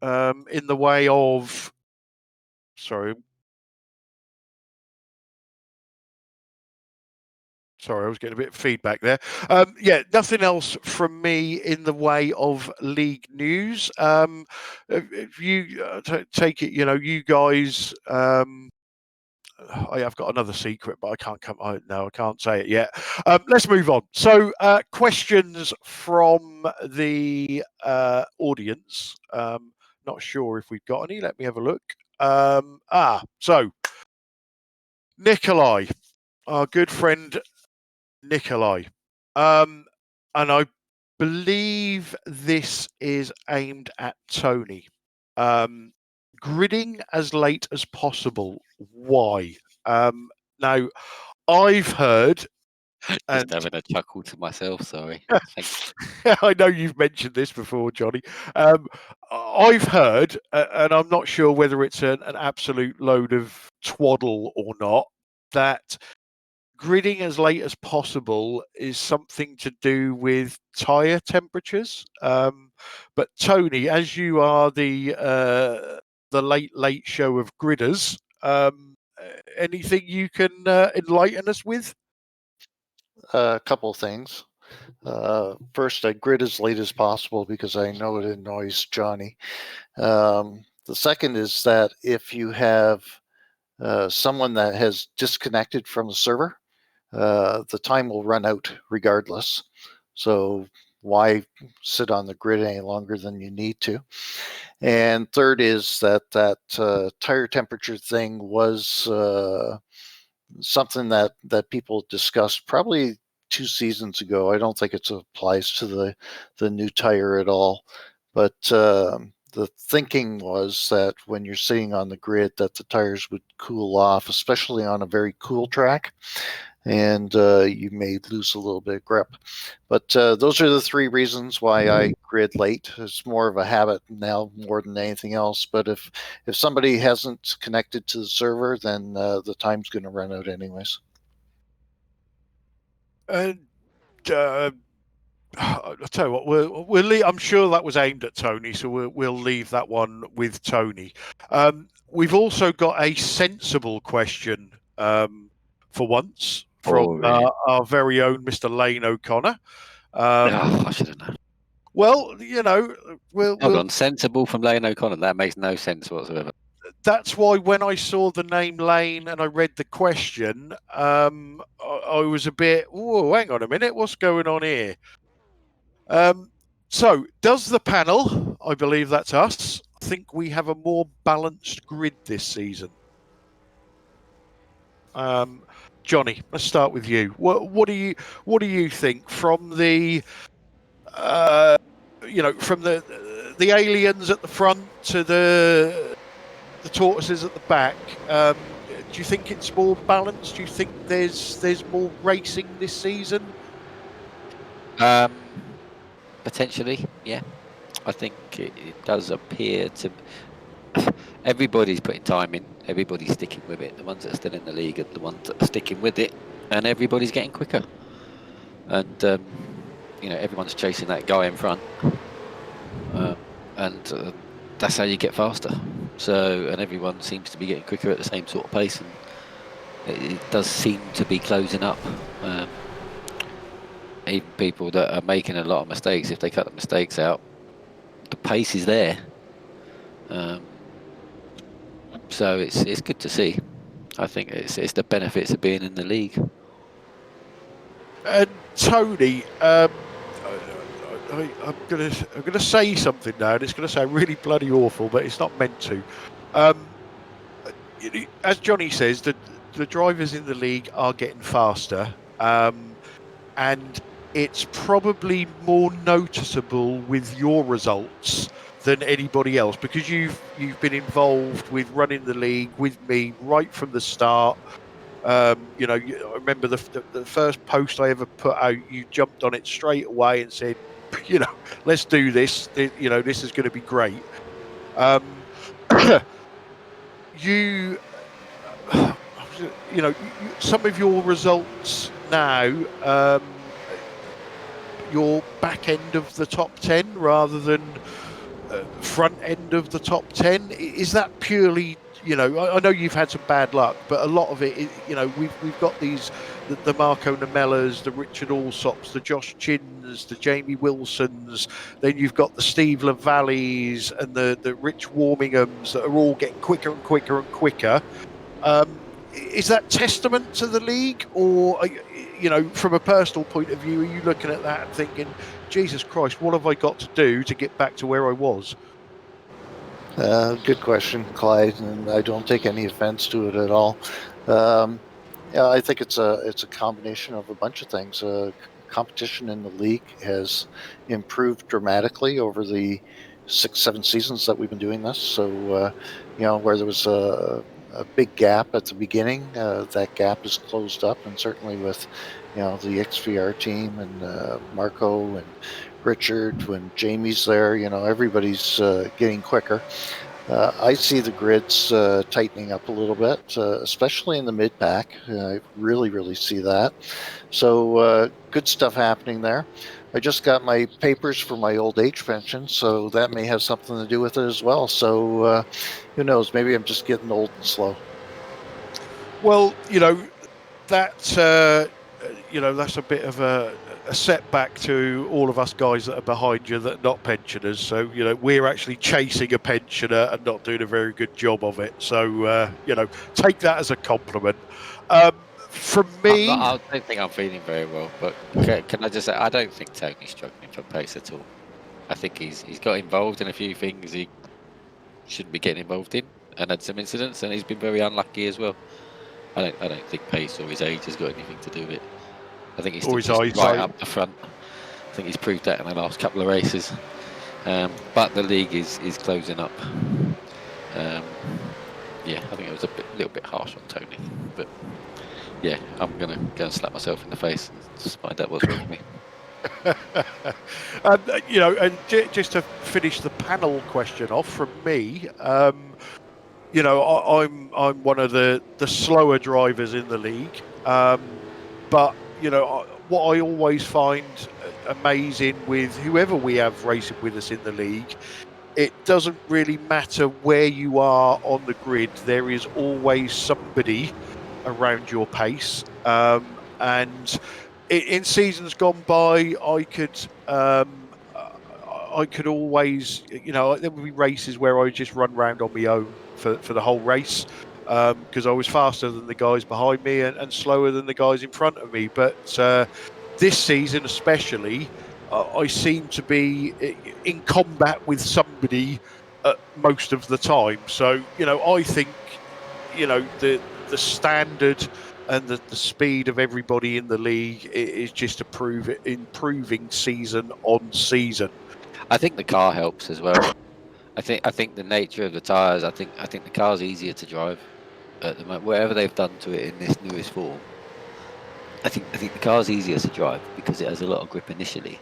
in the way of... Sorry, I was getting a bit of feedback there. Yeah, nothing else from me in the way of league news. If you take it, you guys... I have got another secret, but I can't come. I can't say it yet. Let's move on. So, questions from the audience. Not sure if we've got any. Let me have a look. So Nikolai, our good friend Nikolai, and I believe this is aimed at Tony. Gridding as late as possible. Why? Now, I've heard And having a chuckle to myself. Sorry. I know you've mentioned this before, Johnny. I've heard, and I'm not sure whether it's an absolute load of twaddle or not, that gridding as late as possible is something to do with tyre temperatures. But Tony, as you are the late show of gridders, anything you can enlighten us with? A couple things. First, I grid as late as possible because I know it annoys Johnny. The second is that if you have someone that has disconnected from the server, the time will run out regardless. So why sit on the grid any longer than you need to? And third is that tire temperature thing was something that people discussed probably 2 seasons ago. I don't think it applies to the new tire at all, but the thinking was that when you're sitting on the grid, that the tires would cool off, especially on a very cool track, and you may lose a little bit of grip. But those are the 3 reasons why I grid late. It's more of a habit now more than anything else. But if somebody hasn't connected to the server, then the time's going to run out anyways. And I'll tell you what, we'll I'm sure that was aimed at Tony, so we'll leave that one with Tony. We've also got a sensible question for once from really? our very own Mr. Lane O'Connor. I should have known. Well, you know, Hold on, sensible from Lane O'Connor. That makes no sense whatsoever. That's why when I saw the name Lane and I read the question, I was a bit, oh, hang on a minute, what's going on here? So, does the panel, I believe that's us, think we have a more balanced grid this season? Johnny, let's start with you. What do you think from the from the aliens at the front to the tortoises at the back? Do you think it's more balanced? Do you think there's more racing this season? Potentially, yeah. I think it does appear to. Everybody's putting time in. Everybody's sticking with it. The ones that are still in the league are the ones that are sticking with it, and everybody's getting quicker. And everyone's chasing that guy in front, and that's how you get faster. So, and everyone seems to be getting quicker at the same sort of pace, and it does seem to be closing up. Even people that are making a lot of mistakes, if they cut the mistakes out, the pace is there. So it's good to see. I think it's the benefits of being in the league. And Tony, I'm gonna say something now, and it's gonna sound really bloody awful, but it's not meant to. As Johnny says, the drivers in the league are getting faster, and it's probably more noticeable with your results than anybody else because you've been involved with running the league with me right from the start. I remember the first post I ever put out, you jumped on it straight away and said, let's do this. This is going to be great. Some of your results now, you're back end of the top 10 rather than front end of the top 10. Is that purely, I know you've had some bad luck, but a lot of it, we've got these, the Marco Namellas, the Richard Allsops, the Josh Chins, the Jamie Wilsons, then you've got the Steve Lavalleys and the Rich Warminghams that are all getting quicker and quicker and quicker. Is that testament to the league, or from a personal point of view, are you looking at that and thinking, Jesus Christ, what have I got to do to get back to where I was? Good question, Clyde, and I don't take any offense to it at all. I think it's a combination of a bunch of things. Competition in the league has improved dramatically over the 6-7 seasons that we've been doing this. So, where there was a big gap at the beginning. That gap is closed up, and certainly with the XVR team and Marco and Richard, when Jamie's there, everybody's getting quicker. I see the grids tightening up a little bit, especially in the mid pack. I really see that. So good stuff happening there. I just got my papers for my old age pension, so that may have something to do with it as well. So who knows? Maybe I'm just getting old and slow. Well, that's a bit of a setback to all of us guys that are behind you that are not pensioners. So we're actually chasing a pensioner and not doing a very good job of it. So take that as a compliment. From me, I don't think I'm feeling very well, but can I just say I don't think Tony's struggling for pace at all. I think he's got involved in a few things he shouldn't be getting involved in, and had some incidents, and he's been very unlucky as well. I don't think pace or his age has got anything to do with it. I think he's Or his just eyesight. right up the front. I think he's proved that in the last couple of races. But the league is closing up. Yeah, I think it was a little bit harsh on Tony, but yeah, I'm gonna go and slap myself in the face and just find out what's wrong with me. And just to finish the panel question off from me, I'm one of the slower drivers in the league, but what I always find amazing with whoever we have racing with us in the league, it doesn't really matter where you are on the grid. There is always somebody around your pace, and in seasons gone by, I could always, there would be races where I would just run around on my own for the whole race, because I was faster than the guys behind me and slower than the guys in front of me. But this season especially, I seem to be in combat with somebody most of the time. So, I think, the standard and the speed of everybody in the league is just improving season on season. I think the car helps as well. I think the nature of the tyres. I think the car's easier to drive at the moment. Whatever they've done to it in this newest form, I think the car's easier to drive because it has a lot of grip initially,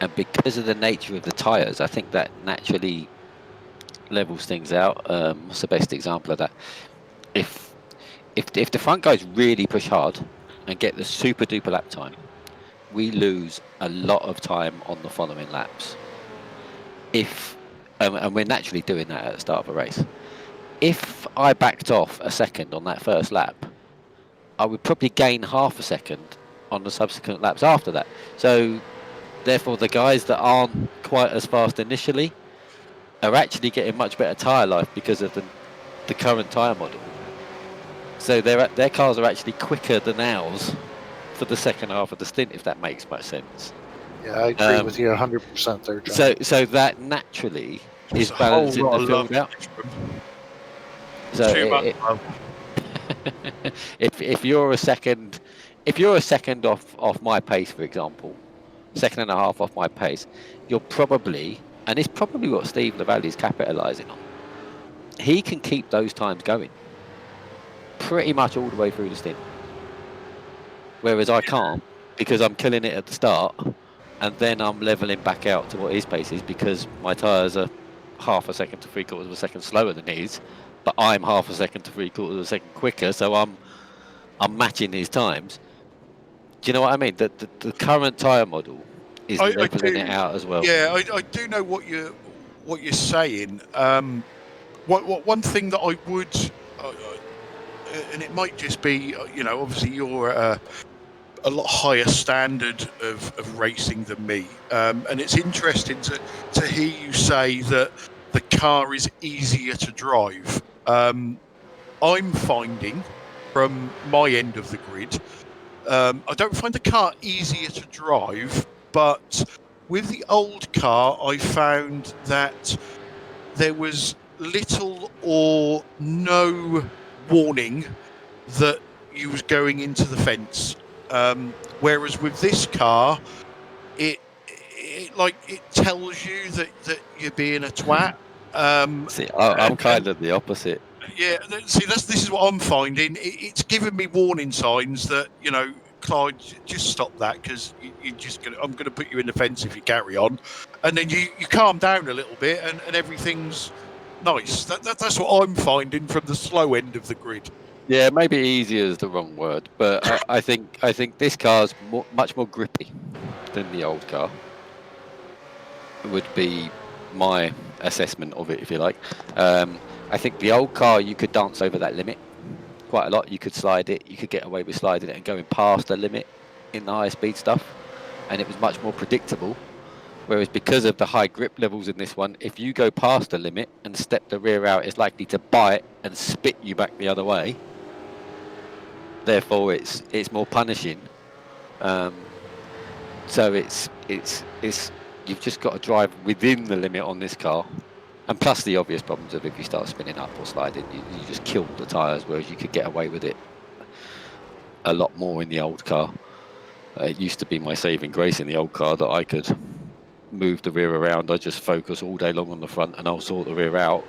and because of the nature of the tyres, I think that naturally levels things out. What's the best example of that? If the front guys really push hard and get the super duper lap time, we lose a lot of time on the following laps. And we're naturally doing that at the start of a race. If I backed off a second on that first lap, I would probably gain half a second on the subsequent laps after that. So therefore the guys that aren't quite as fast initially are actually getting much better tyre life because of the current tyre model. So their cars are actually quicker than ours for the second half of the stint, if that makes much sense. Yeah, I agree with you 100% there, John. So that naturally is balancing the field out. So if you're a second off my pace, for example, second and a half off my pace, you're probably, and it's probably what Steve Lavallee is capitalising on. He can keep those times going pretty much all the way through the stint, whereas I can't, because I'm killing it at the start, and then I'm levelling back out to what his pace is because my tyres are half a second to 3/4 of a second slower than his, but I'm half a second to 3/4 of a second quicker, so I'm matching his times. Do you know what I mean? The current tyre model is levelling it out as well. Yeah, I do know what you're saying. One thing that I would, and it might just be, obviously you're a lot higher standard of racing than me, and it's interesting to hear you say that the car is easier to drive. I'm finding from my end of the grid, I don't find the car easier to drive, but with the old car I found that there was little or no warning that you was going into the fence. Whereas with this car, it tells you that you're being a twat. See, I'm kind of the opposite. Yeah, see, this is what I'm finding. It's giving me warning signs that, you know, Clyde, just stop that, because you're just gonna. I'm gonna put you in the fence if you carry on, and then you calm down a little bit, and everything's nice. That's what I'm finding from the slow end of the grid. Yeah, maybe easier is the wrong word, but I think this car's much more grippy than the old car. Would be my assessment of it, if you like. I think the old car, you could dance over that limit quite a lot. You could slide it. You could get away with sliding it and going past the limit in the higher speed stuff, and it was much more predictable. Whereas because of the high grip levels in this one, if you go past the limit and step the rear out, it's likely to bite and spit you back the other way. Therefore, it's more punishing. So it's you've just got to drive within the limit on this car, and plus the obvious problems of if you start spinning up or sliding, you just kill the tyres. Whereas you could get away with it a lot more in the old car. It used to be my saving grace in the old car that I could move the rear around. I just focus all day long on the front, and I'll sort the rear out.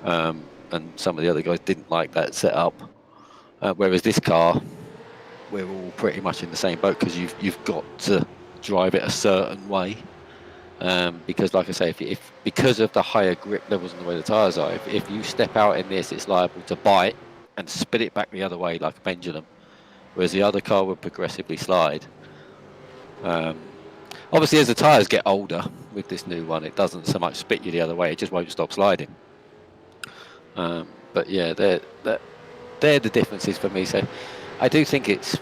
And some of the other guys didn't like that setup. Whereas this car, we're all pretty much in the same boat, because you've got to drive it a certain way. Because, like I say, if because of the higher grip levels and the way the tyres are, if you step out in this, it's liable to bite and spit it back the other way like a pendulum. Whereas the other car would progressively slide. Obviously, as the tyres get older with this new one, it doesn't so much spit you the other way; it just won't stop sliding. But yeah, they're the differences for me. So I do think it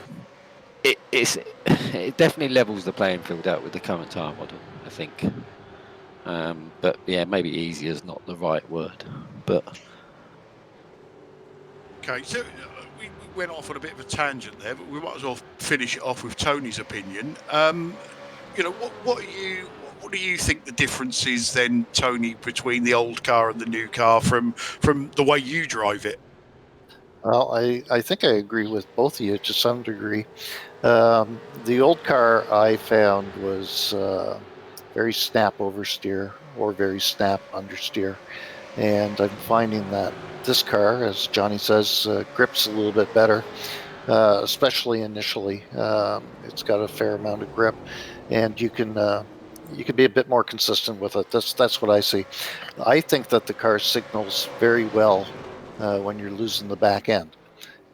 definitely levels the playing field out with the current tyre model, I think. But yeah, maybe easier is not the right word. But Okay, so we went off on a bit of a tangent there, but we might as well finish it off with Tony's opinion. You know, what do you think the difference is then, Tony, between the old car and the new car from the way you drive it? Well, I think I agree with both of you to some degree. The old car I found was very snap oversteer or very snap understeer. And I'm finding that this car, as Johnny says, grips a little bit better, especially initially. It's got a fair amount of grip, and you can be a bit more consistent with it. That's what I see. I think that the car signals very well when you're losing the back end,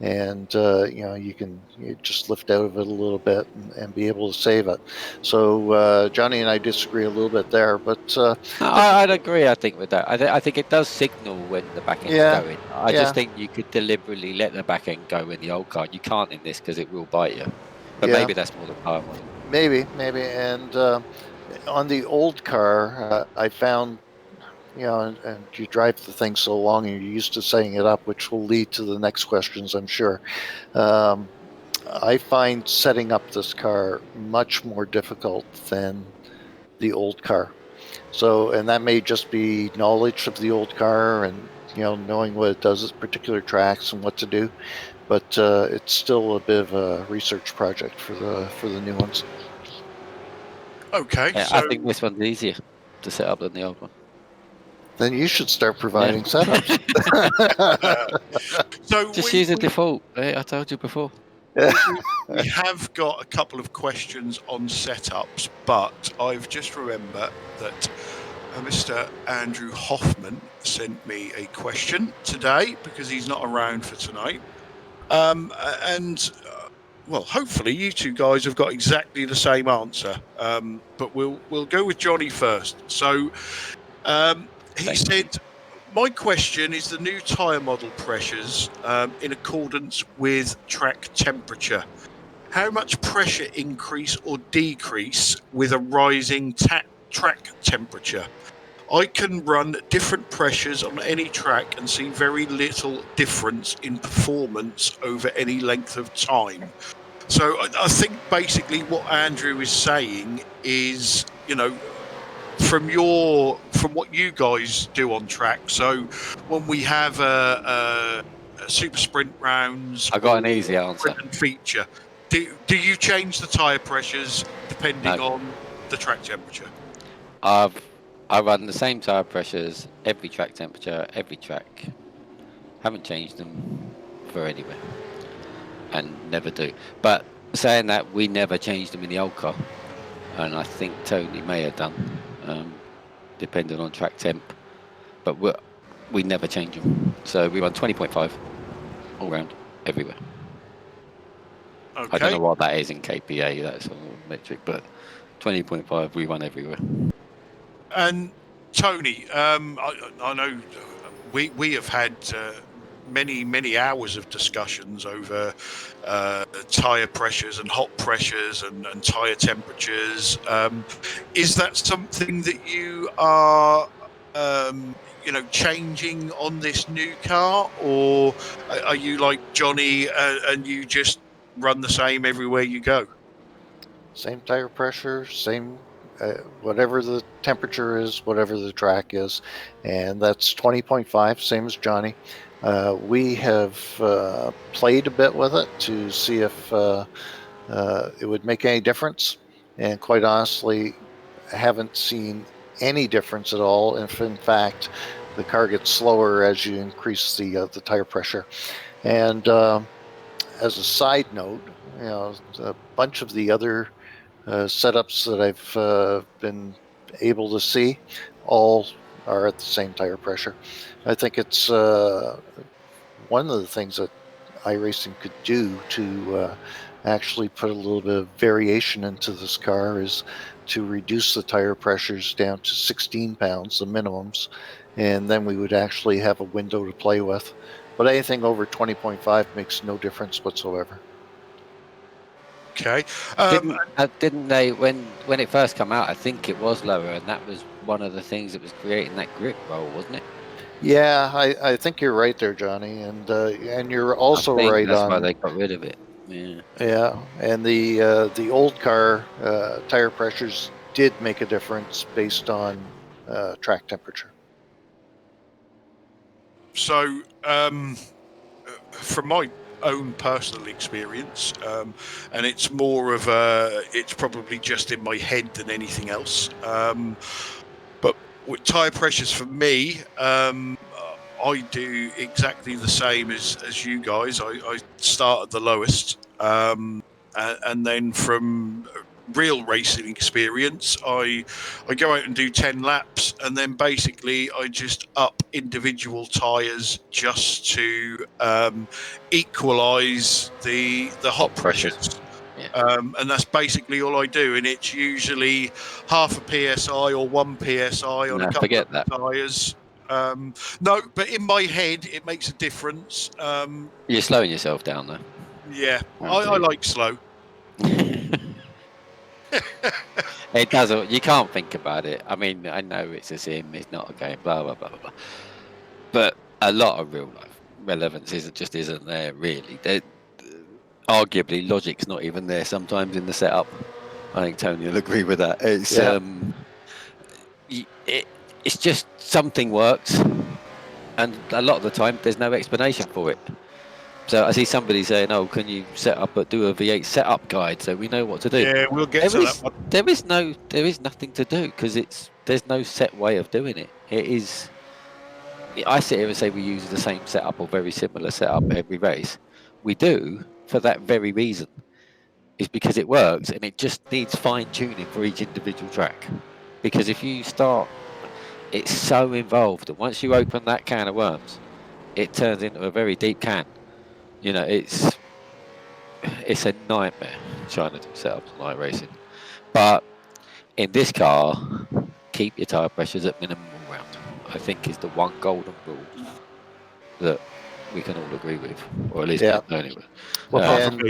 and you just lift out of it a little bit and be able to save it. So Johnny and I disagree a little bit there, but I'd agree. I think with that, I think it does signal when the back end's going. I just think you could deliberately let the back end go in the old car. You can't in this because it will bite you. But maybe that's more the power model. Maybe, and on the old car, I found, and you drive the thing so long and you're used to setting it up, which will lead to the next questions, I'm sure. I find setting up this car much more difficult than the old car. So, and that may just be knowledge of the old car and, knowing what it does at particular tracks and what to do. But it's still a bit of a research project for the new ones. Okay, so I think this one's easier to set up than the old one. Then you should start providing setups. So just use a default. I told you before. We have got a couple of questions on setups, but I've just remembered that Mr. Andrew Hoffman sent me a question today because he's not around for tonight. Well, hopefully you two guys have got exactly the same answer. But we'll go with Johnny first. So he said, my question is the new tyre model pressures in accordance with track temperature. How much pressure increase or decrease with a rising track temperature? I can run different pressures on any track and see very little difference in performance over any length of time. So I think basically what Andrew is saying is, from what you guys do on track. So when we have a super sprint rounds, I got an easy answer. Feature. Do you change the tyre pressures depending on the track temperature? I run the same tyre pressures every track temperature, every track. Haven't changed them for anywhere, and never do. But saying that, we never changed them in the old car, and I think Tony may have done, depending on track temp. But we never change them. So we run 20.5 all round everywhere. Okay. I don't know what that is in KPA, that sort of metric, but 20.5 we run everywhere. And Tony, I know we have had many hours of discussions over tyre pressures and hot pressures and tyre temperatures. Is that something that you are changing on this new car, or are you like Johnny and you just run the same everywhere you go? Same tire pressure, same whatever the temperature is, whatever the track is, and that's 20.5, same as Johnny. We have played a bit with it to see if it would make any difference, and quite honestly, I haven't seen any difference at all. If in fact the car gets slower as you increase the tire pressure. And as a side note, a bunch of the other setups that I've been able to see all are at the same tire pressure. I think it's one of the things that iRacing could do to actually put a little bit of variation into this car is to reduce the tire pressures down to 16 pounds, the minimums, and then we would actually have a window to play with. But anything over 20.5 makes no difference whatsoever. Okay. Didn't they, when it first came out, I think it was lower, and that was one of the things that was creating that grip roll, wasn't it? Yeah, I think you're right there, Johnny, and you're also right that's on. why they got rid of it. Yeah. Yeah, and the old car tire pressures did make a difference based on track temperature. So, from my own personal experience, and it's more of it's probably just in my head than anything else. But with tyre pressures for me, I do exactly the same as you guys. I start at the lowest, and then from real racing experience, I go out and do 10 laps, and then basically I just up individual tyres just to equalise the hot pressures. Yeah. And that's basically all I do, and it's usually half a psi or 1 psi on a couple of tyres. No, but in my head it makes a difference. You're slowing yourself down though. Yeah, I like slow. It doesn't. You can't think about it. I mean, I know it's a sim. It's not a game. Blah blah blah blah blah. But a lot of real life relevance isn't there really. Arguably, logic's not even there sometimes in the setup. I think Tony will agree with that. It's it's just something works, and a lot of the time there's no explanation for it. So I see somebody saying, "Oh, can you do a V8 setup guide so we know what to do?" Yeah, we'll get to that one. There is nothing to do because there's no set way of doing it. It is. I sit here and say we use the same setup or very similar setup every race. We do for that very reason. Is because it works and it just needs fine tuning for each individual track. Because if you start, it's so involved, and once you open that can of worms, it turns into a very deep can. You know, it's a nightmare trying to do setups on iRacing. But in this car, keep your tyre pressures at minimum all round. I think is the one golden rule that we can all agree with, or at least anyway.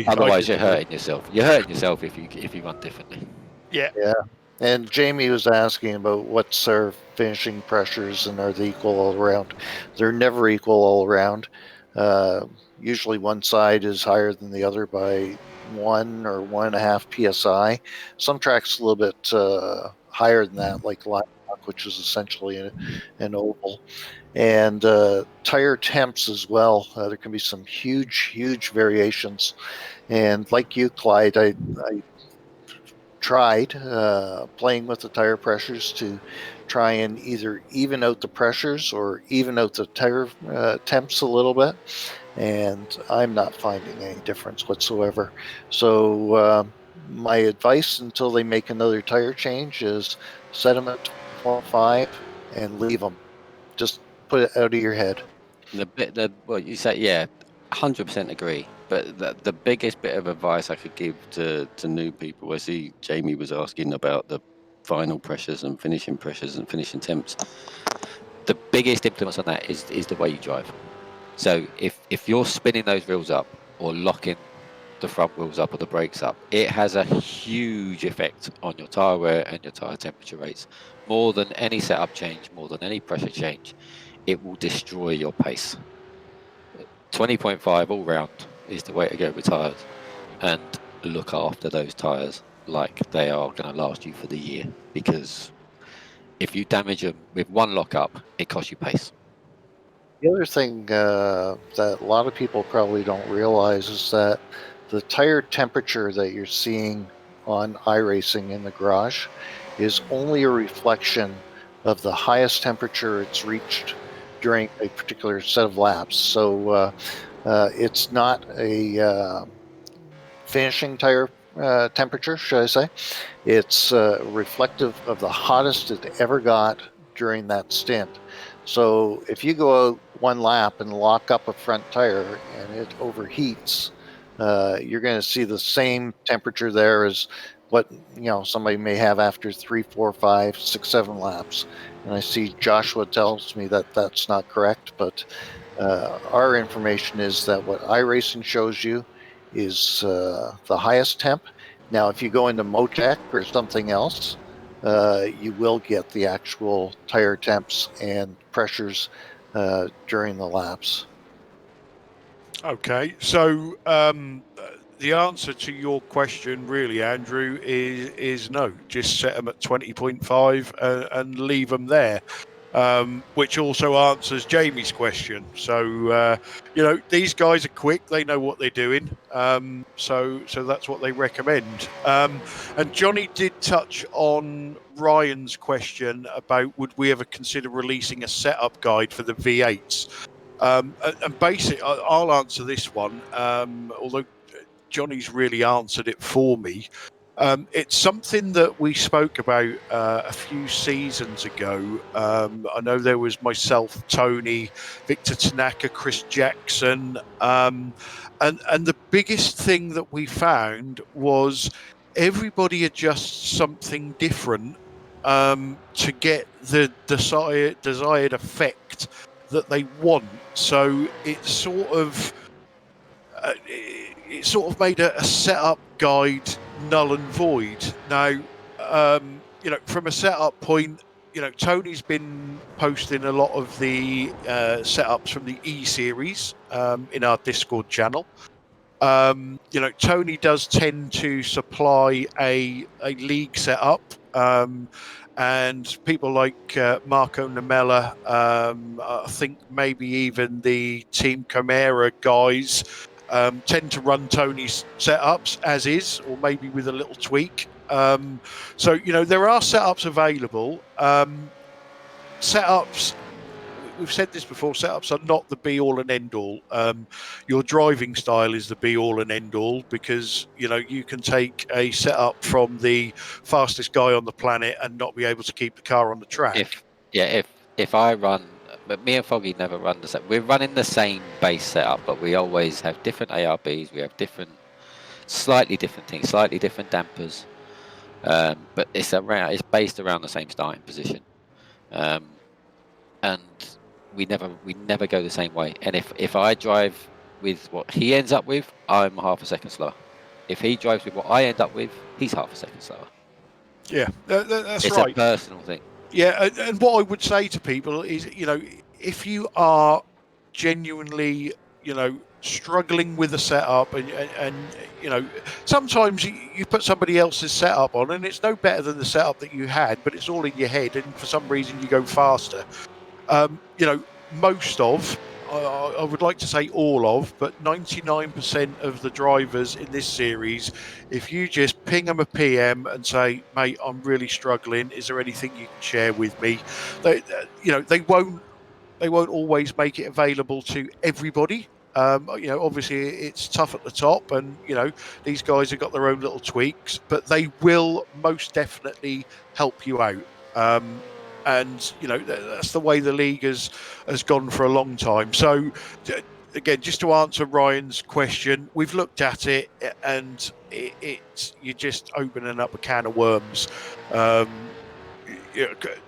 Otherwise, you're hurting yourself. You're hurting yourself if you run differently. Yeah. Yeah. And Jamie was asking about what's our finishing pressures and are they equal all around? They're never equal all around. Usually one side is higher than the other by 1 or 1.5 psi. Some tracks a little bit higher than that, like Lion Rock, which is essentially an oval. And tire temps as well. There can be some huge variations. And like you, Clyde, I tried playing with the tire pressures to try and either even out the pressures or even out the tire temps a little bit, and I'm not finding any difference whatsoever. So my advice until they make another tire change is set them at 12.5 and leave them. Just put it out of your head. Well, you say, yeah, 100% agree. But the biggest bit of advice I could give to new people, I see Jamie was asking about the final pressures and finishing temps. The biggest influence on that is the way you drive. So if you're spinning those wheels up or locking the front wheels up or the brakes up, it has a huge effect on your tyre wear and your tyre temperature rates. More than any setup change, more than any pressure change, it will destroy your pace. 20.5 all round is the way to go with tyres, and look after those tyres like they are going to last you for the year, because if you damage them with one lockup, it costs you pace. The other thing that a lot of people probably don't realize is that the tire temperature that you're seeing on iRacing in the garage is only a reflection of the highest temperature it's reached during a particular set of laps. So it's not a finishing tire temperature, should I say. It's reflective of the hottest it ever got during that stint. So if you go out one lap and lock up a front tire and it overheats, you're going to see the same temperature there as what somebody may have after 3, 4, 5, 6, 7 laps. And I see Joshua tells me that that's not correct, but our information is that what iRacing shows you is the highest temp. Now, if you go into Motec or something else, you will get the actual tire temps and pressures during the laps. Okay, so the answer to your question, really, Andrew, is no. Just set them at 20.5 and leave them there. Which also answers Jamie's question. So these guys are quick; they know what they're doing. So that's what they recommend. And Johnny did touch on Ryan's question about would we ever consider releasing a setup guide for the V8s. And basically, I'll answer this one. Although Johnny's really answered it for me. It's something that we spoke about a few seasons ago. I know there was myself, Tony, Victor Tanaka, Chris Jackson, and the biggest thing that we found was everybody adjusts something different to get the desired effect that they want. So it's sort of made a setup guide null and void. Now, from a setup point, Tony's been posting a lot of the setups from the E series in our Discord channel. Tony does tend to supply a league setup, and people like Marco Namella, I think maybe even the Team Chimera guys tend to run Tony's setups as is, or maybe with a little tweak. So there are setups available. Setups, we've said this before, setups are not the be all and end all. Your driving style is the be all and end all, because you can take a setup from the fastest guy on the planet and not be able to keep the car on the track. If I run, but me and Foggy never run the same. We're running the same base setup, but we always have different ARBs. We have slightly different things, slightly different dampers. But it's based around the same starting position, and we never go the same way. And if I drive with what he ends up with, I'm half a second slower. If he drives with what I end up with, he's half a second slower. Yeah, that's it's right. It's a personal thing. Yeah, and what I would say to people is, if you are genuinely, struggling with a setup, and sometimes you put somebody else's setup on, and it's no better than the setup that you had, but it's all in your head, and for some reason you go faster. Most of, I would like to say all of, but 99% of the drivers in this series, if you just ping them a PM and say, "Mate, I'm really struggling. Is there anything you can share with me?" They won't always make it available to everybody. Obviously it's tough at the top, and these guys have got their own little tweaks, but they will most definitely help you out. And that's the way the league has gone for a long time. So again, just to answer Ryan's question, we've looked at it, and you're just opening up a can of worms.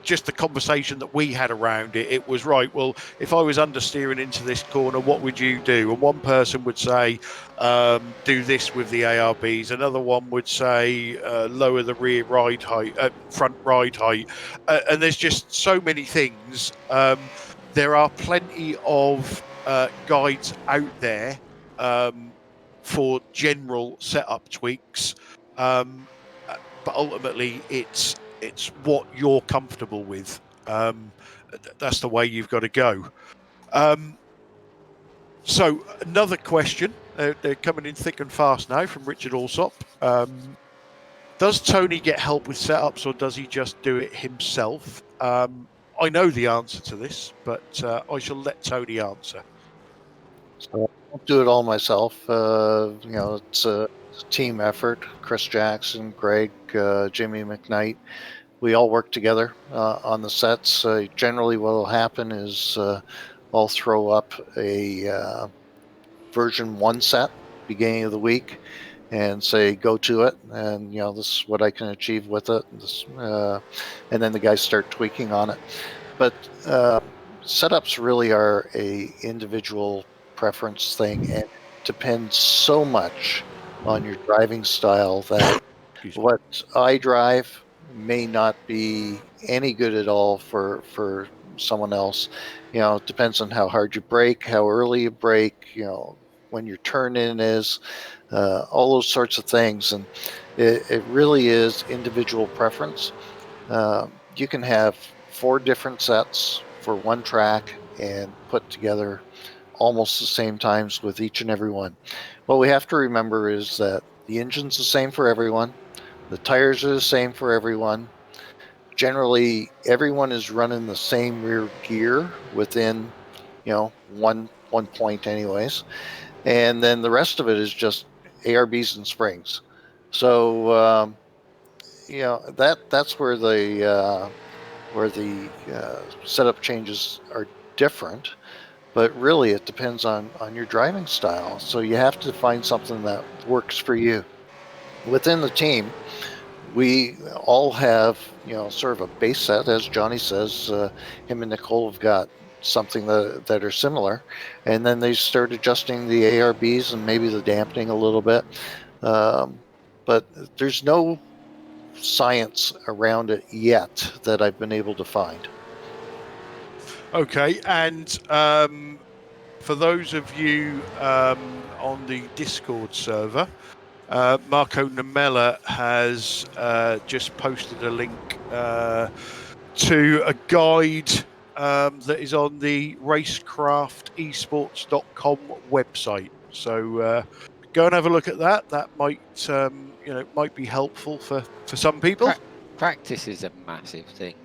Just the conversation that we had around it was right. Well, if I was understeering into this corner, what would you do? And one person would say, do this with the ARBs. Another one would say, lower the rear ride height, front ride height. And there's just so many things. There are plenty of guides out there for general setup tweaks. But ultimately, it's what you're comfortable with. That's the way you've got to go. So another question, they're coming in thick and fast now, from Richard Alsop. Does Tony get help with setups, or does he just do it himself? I know the answer to this, but I shall let Tony answer. So I don't do it all myself. It's a team effort. Chris Jackson, Greg, Jimmy McKnight, we all work together on the sets. Generally what will happen is I'll throw up a version 1 set beginning of the week and say, go to it, and this is what I can achieve with it, and then the guys start tweaking on it. But setups really are a individual preference thing, and it depends so much on your driving style that what I drive may not be any good at all for someone else. It depends on how hard you brake, how early you brake, when your turn in is, all those sorts of things. And it really is individual preference. You can have 4 different sets for one track and put together almost the same times with each and every one. What we have to remember is that the engine's the same for everyone. The tires are the same for everyone. Generally, everyone is running the same rear gear within, one point anyways. And then the rest of it is just ARBs and springs. So, that's where the setup changes are different. But really, it depends on your driving style. So you have to find something that works for you. Within the team, we all have, sort of a base set, as Johnny says. Him and Nicole have got something that are similar, and then they start adjusting the ARBs and maybe the dampening a little bit. But there's no science around it yet that I've been able to find. Okay, and for those of you on the Discord server, Marco Namella has just posted a link to a guide that is on the racecraftesports.com website. So go and have a look at that. That might might be helpful for some people. Practice is a massive thing.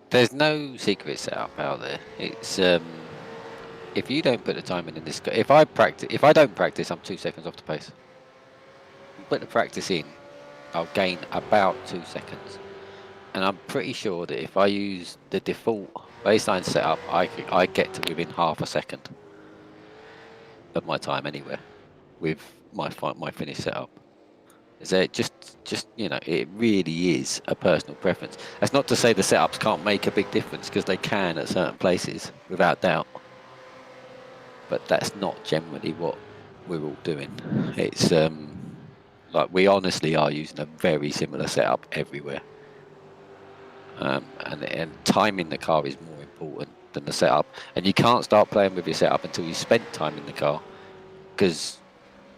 There's no secret setup out there. It's if you don't put the time in this, if I don't practice, I'm 2 seconds off the pace. Put the practice in, I'll gain about 2 seconds, and I'm pretty sure that if I use the default baseline setup, I get to within half a second of my time anywhere with my finish setup. So it just it really is a personal preference. That's not to say the setups can't make a big difference, because they can at certain places, without doubt. But that's not generally what we're all doing. It's like we honestly are using a very similar setup everywhere. And timing the car is more important than the setup. And you can't start playing with your setup until you spent time in the car, because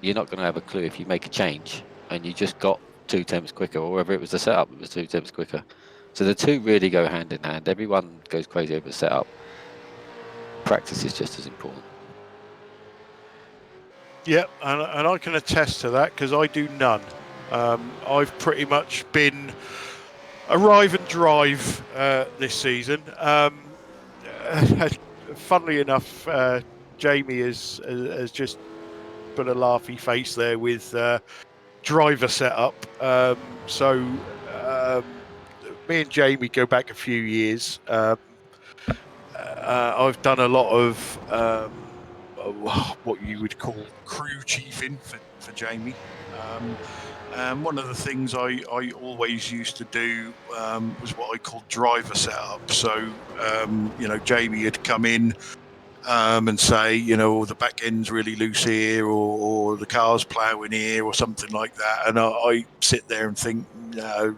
you're not going to have a clue if you make a change and you just got 2 temps quicker, or whether it was the setup that was 2 temps quicker. So the two really go hand in hand. Everyone goes crazy over the setup. practice is just as important. Yeah, and I can attest to that because I do none. I've pretty much been arrive and drive this season. Funnily enough, Jamie has just put a laughy face there with driver setup. So me and Jamie go back a few years. I've done a lot of what you would call crew chiefing for Jamie. And one of the things I always used to do was what I call driver setup. So, Jamie had come in and say, the back end's really loose here, or the car's ploughing here, or something like that. And I sit there and think, no,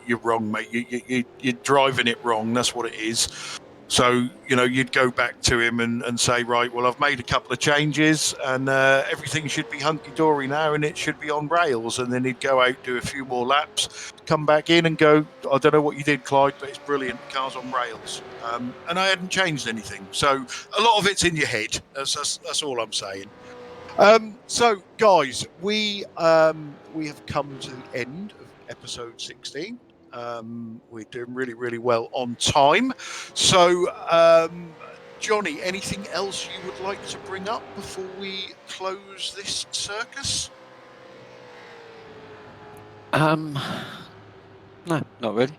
you're wrong, mate. You're driving it wrong. That's what it is. So, you'd go back to him and say, right, well, I've made a couple of changes and everything should be hunky-dory now and it should be on rails. And then he'd go out, do a few more laps, come back in and go, I don't know what you did, Clyde, but it's brilliant. The car's on rails. And I hadn't changed anything. So a lot of it's in your head. That's all I'm saying. So, guys, we have come to the end of episode 16. We're doing really, really well on time. So, Johnny, anything else you would like to bring up before we close this circus? No, not really.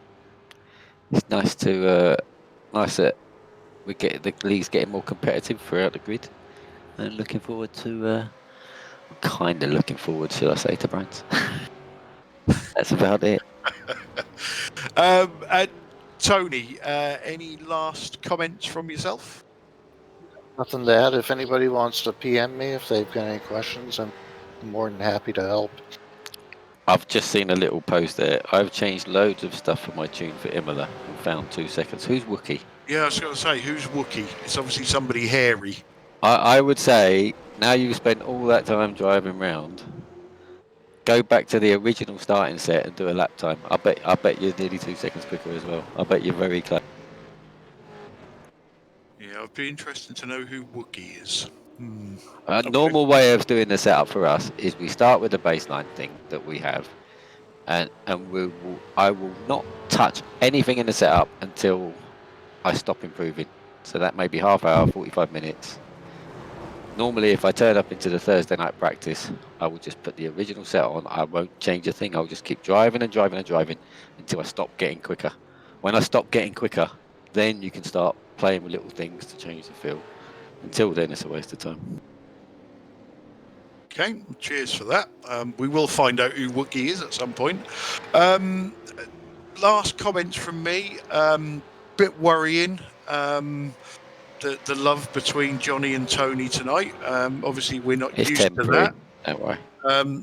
It's nice that we get the league's getting more competitive throughout the grid, and looking forward to. Kind of looking forward, should I say, to Brands. That's about it. And Tony, any last comments from yourself? Nothing to add. If anybody wants to PM me if they've got any questions, I'm more than happy to help. I've just seen a little post there. I've changed loads of stuff for my tune for Imola and found 2 seconds. Who's Wookie? Yeah, I was going to say, who's Wookie? It's obviously somebody hairy. I would say, now you've spent all that time driving round, go back to the original starting set and do a lap time. I bet you're nearly 2 seconds quicker as well. I bet you're very close. Yeah, it'd be interesting to know who Wookie is. A normal way of doing the setup for us is we start with the baseline thing that we have, and I will not touch anything in the setup until I stop improving. So that may be half hour, 45 minutes. Normally, if I turn up into the Thursday night practice, I will just put the original set on. I won't change a thing. I'll just keep driving and driving and driving until I stop getting quicker. When I stop getting quicker, then you can start playing with little things to change the feel. Until then, it's a waste of time. Okay, cheers for that. We will find out who Wookie is at some point. Last comments from me. Bit worrying. The love between Johnny and Tony tonight. Obviously, we're not It's used temporary. to that. Don't worry.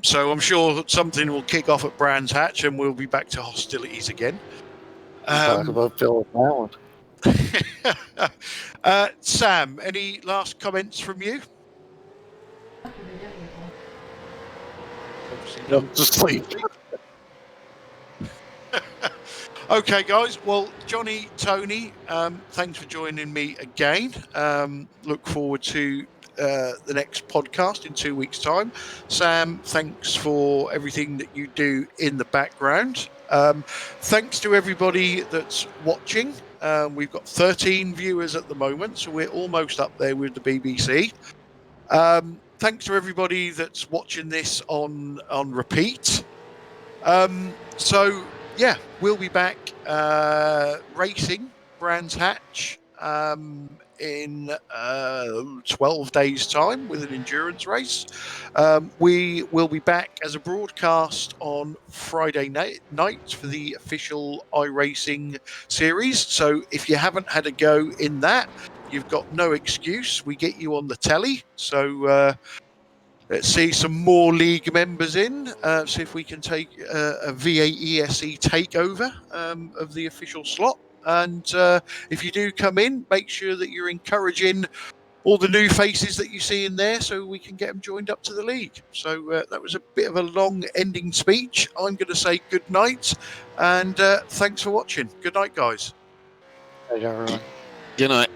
So I'm sure something will kick off at Brands Hatch and we'll be back to hostilities again. Talk about Philip Allen. Sam, any last comments from you? Obviously not. Just sleep. Okay, guys. Well, Johnny, Tony, thanks for joining me again. Look forward to the next podcast in 2 weeks' time. Sam, thanks for everything that you do in the background. Thanks to everybody that's watching. We've got 13 viewers at the moment, so we're almost up there with the BBC. Thanks to everybody that's watching this on repeat. So, yeah, we'll be back racing Brands Hatch in 12 days' time with an endurance race. We will be back as a broadcast on Friday night for the official iRacing series. So if you haven't had a go in that, you've got no excuse. We get you on the telly. So let's see some more league members in. See if we can take a V8ESC takeover of the official slot. And if you do come in, make sure that you're encouraging all the new faces that you see in there so we can get them joined up to the league. So that was a bit of a long ending speech. I'm going to say good night and thanks for watching. Good night, guys. Hey, everyone. Good night.